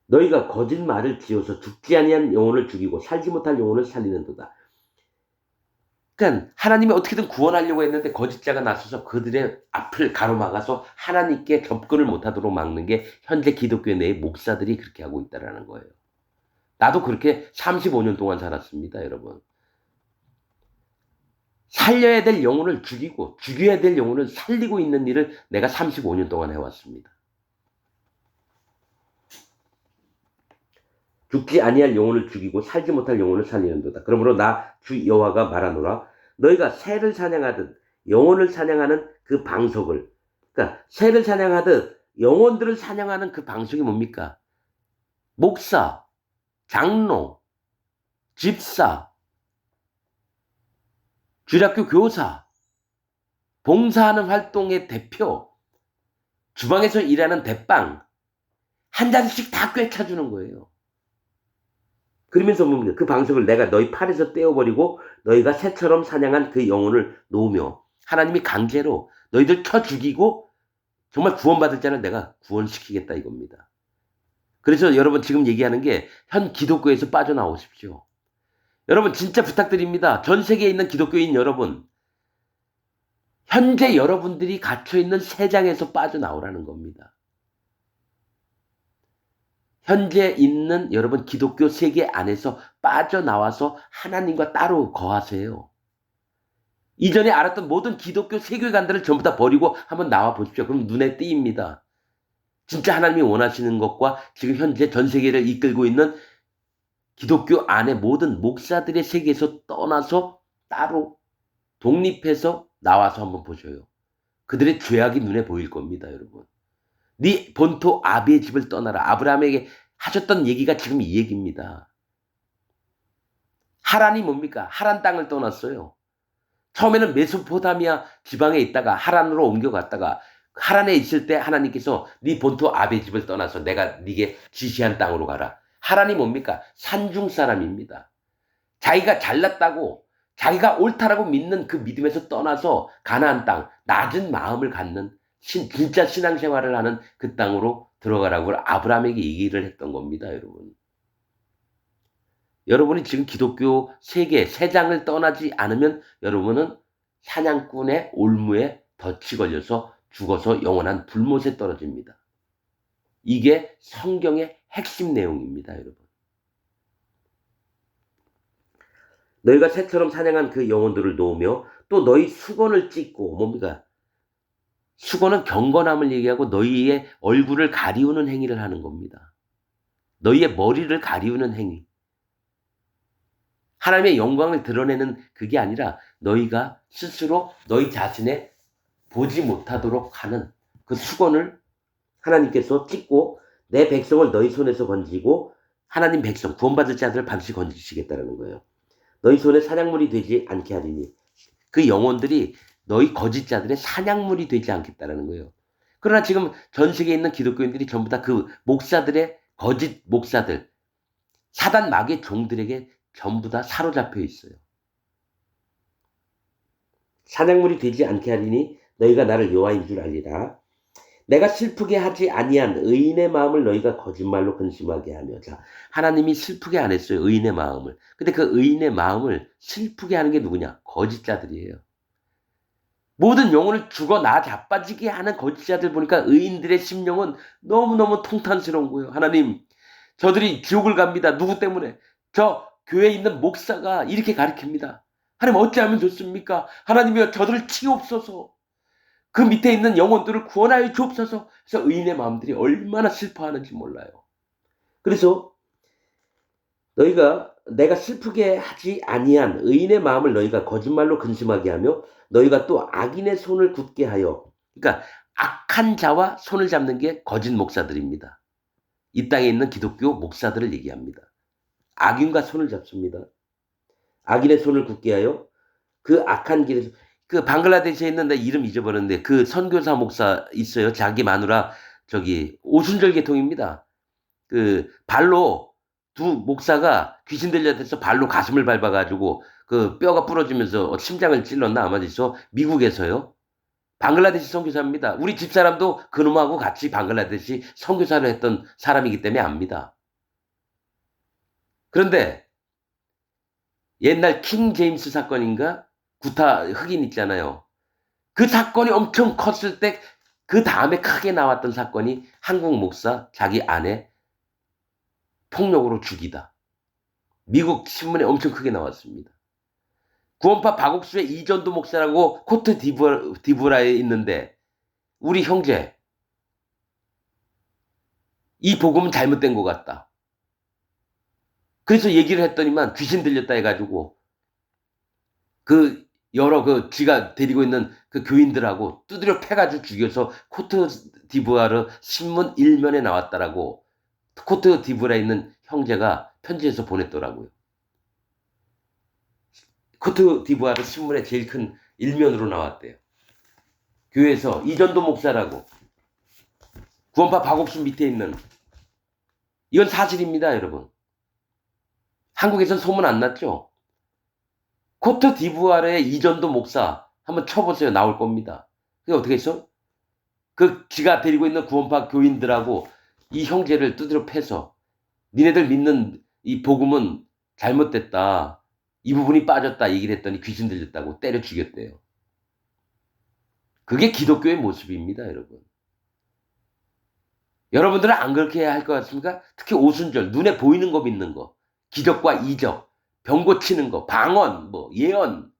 너희가 거짓말을 지어서 죽지 아니한 영혼을 죽이고 살지 못할 영혼을 살리는도다. 그러니까 하나님이 어떻게든 구원하려고 했는데 거짓자가 나서서 그들의 앞을 가로막아서 하나님께 접근을 못하도록 막는 게 현재 기독교 내의 목사들이 그렇게 하고 있다는 거예요. 나도 그렇게 35년 동안 살았습니다, 여러분. 살려야 될 영혼을 죽이고 죽여야 될 영혼을 살리고 있는 일을 내가 35년 동안 해왔습니다. 죽지 아니할 영혼을 죽이고 살지 못할 영혼을 살리는도다. 그러므로 나 주 여호와가 말하노라. 너희가 새를 사냥하듯 영혼을 사냥하는 그 방석을, 그러니까 새를 사냥하듯 영혼들을 사냥하는 그 방석이 뭡니까? 목사, 장로, 집사, 주일학교 교사, 봉사하는 활동의 대표, 주방에서 일하는 대빵, 한 잔씩 다 꿰차주는 거예요. 그러면서 뭡니까? 그 방석을 내가 너희 팔에서 떼어버리고 너희가 새처럼 사냥한 그 영혼을 놓으며 하나님이 강제로 너희들 쳐 죽이고 정말 구원받을 자는 내가 구원시키겠다 이겁니다. 그래서 여러분 지금 얘기하는 게 현 기독교에서 빠져나오십시오. 여러분 진짜 부탁드립니다. 전 세계에 있는 기독교인 여러분, 현재 여러분들이 갇혀있는 세장에서 빠져나오라는 겁니다. 현재 있는 여러분 기독교 세계 안에서 빠져나와서 하나님과 따로 거하세요. 이전에 알았던 모든 기독교 세계관들을 전부 다 버리고 한번 나와 보십시오. 그럼 눈에 띄입니다. 진짜 하나님이 원하시는 것과 지금 현재 전 세계를 이끌고 있는 기독교 안의 모든 목사들의 세계에서 떠나서 따로 독립해서 나와서 한번 보셔요. 그들의 죄악이 눈에 보일 겁니다, 여러분. 네 본토 아비의 집을 떠나라. 아브라함에게 하셨던 얘기가 지금 이 얘기입니다. 하란이 뭡니까? 하란 땅을 떠났어요. 처음에는 메소포타미아 지방에 있다가 하란으로 옮겨갔다가 하란에 있을 때 하나님께서 네 본토 아비의 집을 떠나서 내가 네게 지시한 땅으로 가라. 하란이 뭡니까? 산중 사람입니다. 자기가 잘났다고 자기가 옳다라고 믿는 그 믿음에서 떠나서 가나안 땅, 낮은 마음을 갖는 진짜 신앙생활을 하는 그 땅으로 들어가라고 아브라함에게 얘기를 했던 겁니다, 여러분. 여러분이 지금 기독교 세계, 세장을 떠나지 않으면 여러분은 사냥꾼의 올무에 덫이 걸려서 죽어서 영원한 불못에 떨어집니다. 이게 성경의 핵심 내용입니다, 여러분. 너희가 새처럼 사냥한 그 영혼들을 놓으며 또 너희 수건을 찢고, 뭡니까? 수건은 경건함을 얘기하고 너희의 얼굴을 가리우는 행위를 하는 겁니다. 너희의 머리를 가리우는 행위. 하나님의 영광을 드러내는 그게 아니라 너희가 스스로 너희 자신의 보지 못하도록 하는 그 수건을 하나님께서 찢고 내 백성을 너희 손에서 건지고 하나님 백성, 구원받을 자들을 반드시 건지시겠다는 거예요. 너희 손에 사냥물이 되지 않게 하리니 그 영혼들이 너희 거짓자들의 사냥물이 되지 않겠다는 거예요. 그러나 지금 전 세계에 있는 기독교인들이 전부 다 그 목사들의 거짓 목사들, 사단 마귀의 종들에게 전부 다 사로잡혀 있어요. 사냥물이 되지 않게 하리니 너희가 나를 여호와인 줄 알리라. 내가 슬프게 하지 아니한 의인의 마음을 너희가 거짓말로 근심하게 하며. 자, 하나님이 슬프게 안 했어요, 의인의 마음을. 근데 그 의인의 마음을 슬프게 하는 게 누구냐? 거짓자들이에요. 모든 영혼을 죽어 나 자빠지게 하는 거짓자들 보니까 의인들의 심령은 너무너무 통탄스러운 거예요. 하나님, 저들이 지옥을 갑니다. 누구 때문에? 저 교회에 있는 목사가 이렇게 가르칩니다. 하나님 어찌하면 좋습니까? 하나님이여 저들을 치옵소서. 그 밑에 있는 영혼들을 구원하여 주옵소서. 그래서 의인의 마음들이 얼마나 슬퍼하는지 몰라요. 그래서 너희가 내가 슬프게 하지 아니한 의인의 마음을 너희가 거짓말로 근심하게 하며 너희가 또 악인의 손을 굳게 하여, 그러니까 악한 자와 손을 잡는 게 거짓 목사들입니다. 이 땅에 있는 기독교 목사들을 얘기합니다. 악인과 손을 잡습니다. 악인의 손을 굳게 하여 그 악한 길에서, 그 방글라데시에 있는, 내 이름 잊어버렸는데 그 선교사 목사 있어요. 자기 마누라 저기 오순절 계통입니다. 그 발로 두 목사가 귀신 들려서 발로 가슴을 밟아가지고 그 뼈가 부러지면서 심장을 찔렀나 아마 있어. 미국에서요. 방글라데시 선교사입니다. 우리 집사람도 그놈하고 같이 방글라데시 선교사를 했던 사람이기 때문에 압니다. 그런데 옛날 킹 제임스 사건인가? 구타 흑인 있잖아요. 그 사건이 엄청 컸을 때 그 다음에 크게 나왔던 사건이 한국 목사 자기 아내 폭력으로 죽이다. 미국 신문에 엄청 크게 나왔습니다. 구원파 박옥수의 이전도 목사라고 코트 디부라에 있는데 우리 형제 이 복음은 잘못된 것 같다. 그래서 얘기를 했더니만 귀신 들렸다 해가지고 그 여러 그 지가 데리고 있는 그 교인들하고 두드려 패가지고 죽여서 코트 디부아르 신문 1면에 나왔다라고 코트 디부라에 있는 형제가 편지에서 보냈더라고요. 코트 디부아르 신문에 제일 큰 1면으로 나왔대요. 교회에서 이전도 목사라고 구원파 박옥순 밑에 있는, 이건 사실입니다, 여러분. 한국에선 소문 안 났죠? 코트 디부아르의 이전도 목사 한번 쳐보세요. 나올 겁니다. 그게 어떻게 했어? 그 지가 데리고 있는 구원파 교인들하고 이 형제를 두드려 패서 니네들 믿는 이 복음은 잘못됐다. 이 부분이 빠졌다 얘기를 했더니 귀신 들렸다고 때려 죽였대요. 그게 기독교의 모습입니다, 여러분. 여러분들은 안 그렇게 해야 할 것 같습니까? 특히 오순절, 눈에 보이는 거 믿는 거, 기적과 이적, 병 고치는 거, 방언, 뭐 예언,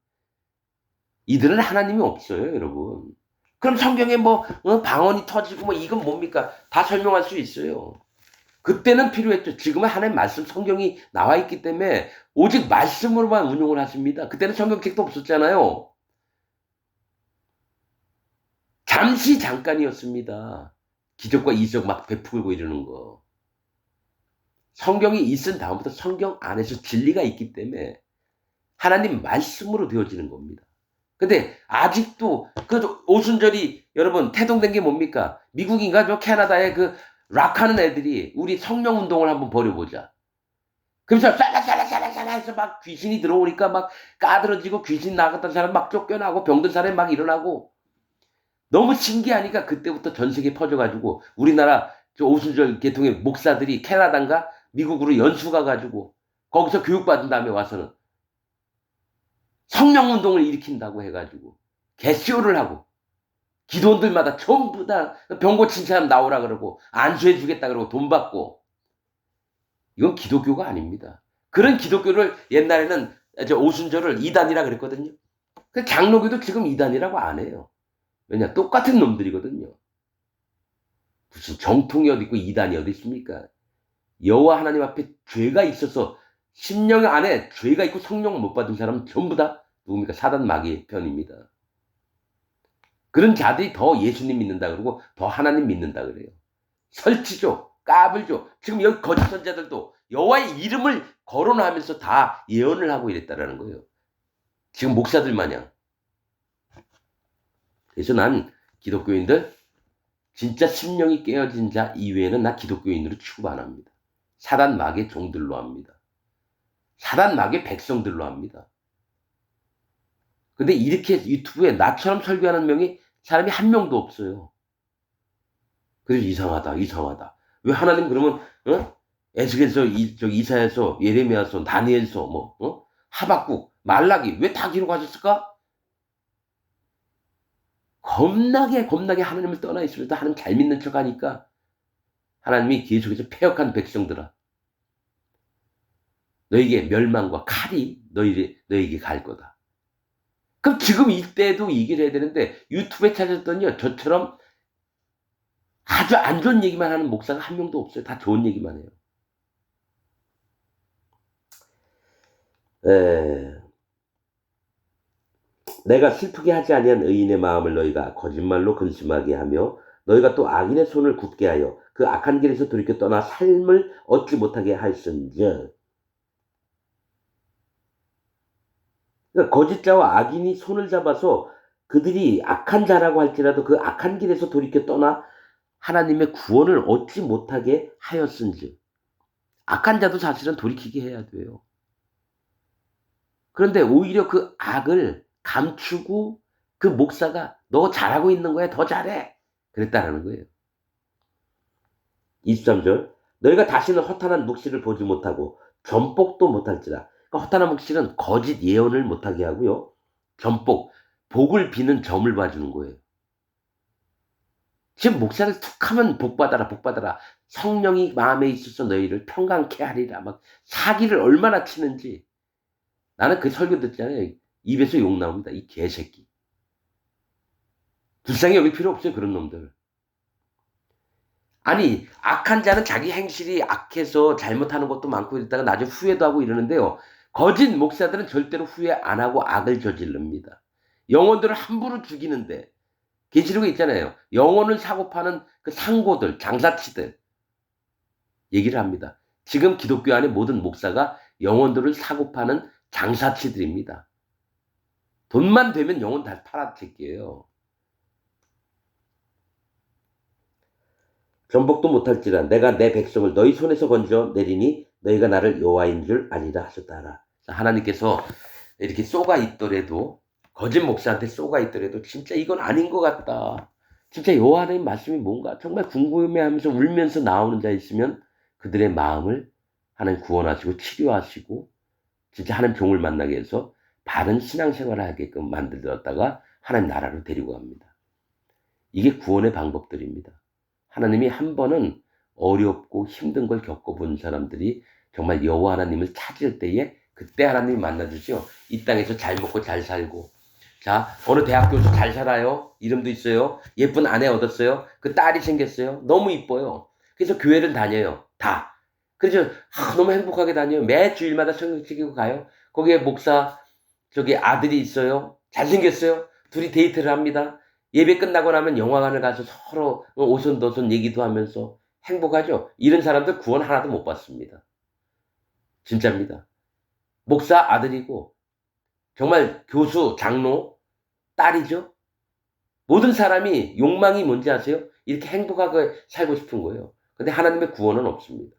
이들은 하나님이 없어요, 여러분. 그럼 성경에 뭐 방언이 터지고 뭐 이건 뭡니까? 다 설명할 수 있어요. 그때는 필요했죠. 지금은 하나님 말씀 성경이 나와 있기 때문에 오직 말씀으로만 운용을 하십니다. 그때는 성경책도 없었잖아요. 잠시 잠깐이었습니다. 기적과 이적 막 베풀고 이러는 거. 성경이 있은 다음부터 성경 안에서 진리가 있기 때문에 하나님 말씀으로 되어지는 겁니다. 근데 아직도 그 오순절이 여러분 태동된 게 뭡니까? 미국인가 저 캐나다의 그 락하는 애들이 우리 성령 운동을 한번 벌여보자. 그래서 쌀라쌀라쌀라쌀라 해서 막 귀신이 들어오니까 막 까들어지고 귀신 나갔던 사람 막 쫓겨나고 병든 사람이 막 일어나고 너무 신기하니까 그때부터 전 세계에 퍼져가지고 우리나라 저 오순절 계통의 목사들이 캐나다인가 미국으로 연수 가가지고 거기서 교육받은 다음에 와서는 성령운동을 일으킨다고 해가지고 개쇼를 하고 기도원들마다 전부 다 병 고친 사람 나오라 그러고 안수해 주겠다 그러고 돈 받고, 이건 기독교가 아닙니다. 그런 기독교를 옛날에는 저 오순절을 이단이라 그랬거든요. 그 장로교도 지금 이단이라고 안 해요. 왜냐? 똑같은 놈들이거든요. 무슨 정통이 어디 있고 이단이 어디 있습니까? 여호와 하나님 앞에 죄가 있어서 심령 안에 죄가 있고 성령을 못 받은 사람은 전부 다 누굽니까? 사단 마귀의 편입니다. 그런 자들이 더 예수님 믿는다 그러고 더 하나님 믿는다 그래요. 설치죠. 까불죠. 지금 여기 거짓 선자들도 여호와의 이름을 거론하면서 다 예언을 하고 이랬다라는 거예요. 지금 목사들 마냥. 그래서 난 기독교인들 진짜 심령이 깨어진 자 이외에는 나 기독교인으로 취급 안 합니다. 사단 마귀의 종들로 합니다. 사단 마귀의 백성들로 합니다. 근데 이렇게 유튜브에 나처럼 설교하는 사람이 한 명도 없어요. 그래서 이상하다. 왜 하나님 그러면 에스겔서, 이사야서, 예레미야서, 다니엘서, 하박국, 말라기 왜 다 기록하셨을까? 겁나게 하나님을 떠나 있으면서 하나님 잘 믿는 척하니까 하나님이 계속해서 패역한 백성들아, 너에게 멸망과 칼이 너에게 갈 거다. 그럼 지금 이때도 얘기를 해야 되는데 유튜브에 찾았더니요. 저처럼 아주 안 좋은 얘기만 하는 목사가 한 명도 없어요. 다 좋은 얘기만 해요. 내가 슬프게 하지 아니한 의인의 마음을 너희가 거짓말로 근심하게 하며 너희가 또 악인의 손을 굳게 하여 그 악한 길에서 돌이켜 떠나 삶을 얻지 못하게 하였은즉. 그러니까 거짓자와 악인이 손을 잡아서 그들이 악한 자라고 할지라도 그 악한 길에서 돌이켜 떠나 하나님의 구원을 얻지 못하게 하였은즉. 악한 자도 사실은 돌이키게 해야 돼요. 그런데 오히려 그 악을 감추고 그 목사가 너 잘하고 있는 거야. 더 잘해. 그랬다라는 거예요. 23절. 너희가 다시는 허탄한 묵시를 보지 못하고 전복도 못할지라. 그러니까 허탄한 묵시는 거짓 예언을 못하게 하고요. 전복, 복을 비는 점을 봐주는 거예요. 지금 목사를 툭 하면 복 받아라, 복 받아라. 성령이 마음에 있어서 너희를 평강케 하리라. 막 사기를 얼마나 치는지. 나는 그 설교 듣잖아요. 입에서 욕 나옵니다. 이 개새끼. 불쌍히 여길 필요 없어요. 그런 놈들. 아니 악한 자는 자기 행실이 악해서 잘못하는 것도 많고 이러다가 나중에 후회도 하고 이러는데요. 거짓 목사들은 절대로 후회 안 하고 악을 저지릅니다. 영혼들을 함부로 죽이는데 계시록에 있잖아요. 영혼을 사고 파는 그 상고들, 장사치들 얘기를 합니다. 지금 기독교 안에 모든 목사가 영혼들을 사고 파는 장사치들입니다. 돈만 되면 영혼 다 팔아채게요. 전복도 못할지라 내가 내 백성을 너희 손에서 건져 내리니 너희가 나를 여호와인 줄 아니라 하셨다라. 하나님께서 이렇게 쏘가 있더라도 거짓 목사한테 쏘가 있더라도 진짜 이건 아닌 것 같다. 진짜 여호와 하나님 말씀이 뭔가 정말 궁금해하면서 울면서 나오는 자 있으면 그들의 마음을 하나님 구원하시고 치료하시고 진짜 하나님 종을 만나게 해서 바른 신앙생활을 하게끔 만들었다가 하나님 나라로 데리고 갑니다. 이게 구원의 방법들입니다. 하나님이 한 번은 어렵고 힘든 걸 겪어본 사람들이 정말 여호와 하나님을 찾을 때에 그때 하나님이 만나주죠. 이 땅에서 잘 먹고 잘 살고. 자, 어느 대학 교수 잘 살아요. 이름도 있어요. 예쁜 아내 얻었어요. 그 딸이 생겼어요. 너무 이뻐요. 그래서 교회를 다녀요. 다. 그래서 너무 행복하게 다녀요. 매 주일마다 성경 챙기고 가요. 거기에 목사 저기 아들이 있어요. 잘생겼어요. 둘이 데이트를 합니다. 예배 끝나고 나면 영화관을 가서 서로 오손도손 얘기도 하면서 행복하죠. 이런 사람들 구원 하나도 못 받습니다. 진짜입니다. 목사 아들이고 정말 교수, 장로, 딸이죠. 모든 사람이 욕망이 뭔지 아세요? 이렇게 행복하게 살고 싶은 거예요. 근데 하나님의 구원은 없습니다.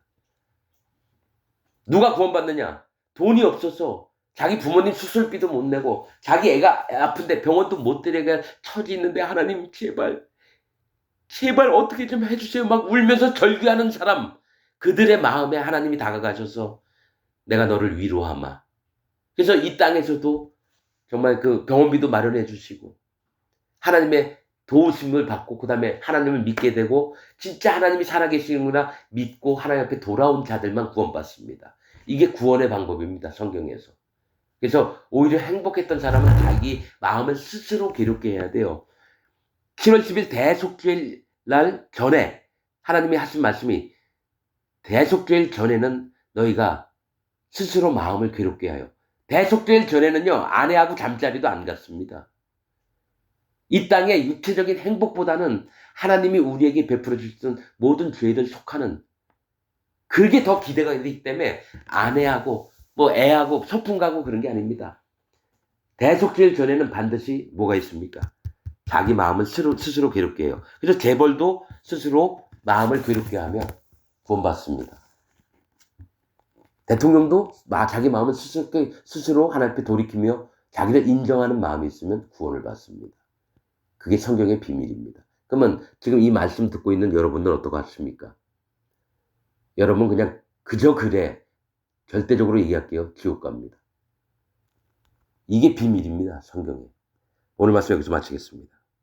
누가 구원받느냐? 돈이 없어서 자기 부모님 수술비도 못 내고 자기 애가 아픈데 병원도 못 데려갈 처지 있는데 하나님 제발 어떻게 좀 해주세요. 막 울면서 절규하는 사람 그들의 마음에 하나님이 다가가셔서 내가 너를 위로하마. 그래서 이 땅에서도 정말 그 병원비도 마련해 주시고 하나님의 도우심을 받고 그 다음에 하나님을 믿게 되고 진짜 하나님이 살아계시는구나 믿고 하나님 앞에 돌아온 자들만 구원받습니다. 이게 구원의 방법입니다. 성경에서. 그래서 오히려 행복했던 사람은 자기 마음을 스스로 괴롭게 해야 돼요. 7월 10일 대속죄일 날 전에 하나님이 하신 말씀이 대속죄일 전에는 너희가 스스로 마음을 괴롭게 하여. 대속죄일 전에는요. 아내하고 잠자리도 안 갔습니다. 이 땅의 육체적인 행복보다는 하나님이 우리에게 베풀어 주셨던 모든 죄를 속하는 그게 더 기대가 되기 때문에 아내하고 뭐 애하고 소풍 가고 그런 게 아닙니다. 대속죄일 전에는 반드시 뭐가 있습니까? 자기 마음을 스스로 괴롭게 해요. 그래서 재벌도 스스로 마음을 괴롭게 하면 구원받습니다. 대통령도 자기 마음을 스스로 하나님 앞에 돌이키며 자기를 인정하는 마음이 있으면 구원을 받습니다. 그게 성경의 비밀입니다. 그러면 지금 이 말씀 듣고 있는 여러분들은 어떠십니까? 여러분 그냥 그저 그래 절대적으로 얘기할게요. 지옥 갑니다. 이게 비밀입니다. 성경에. 오늘 말씀 여기서 마치겠습니다.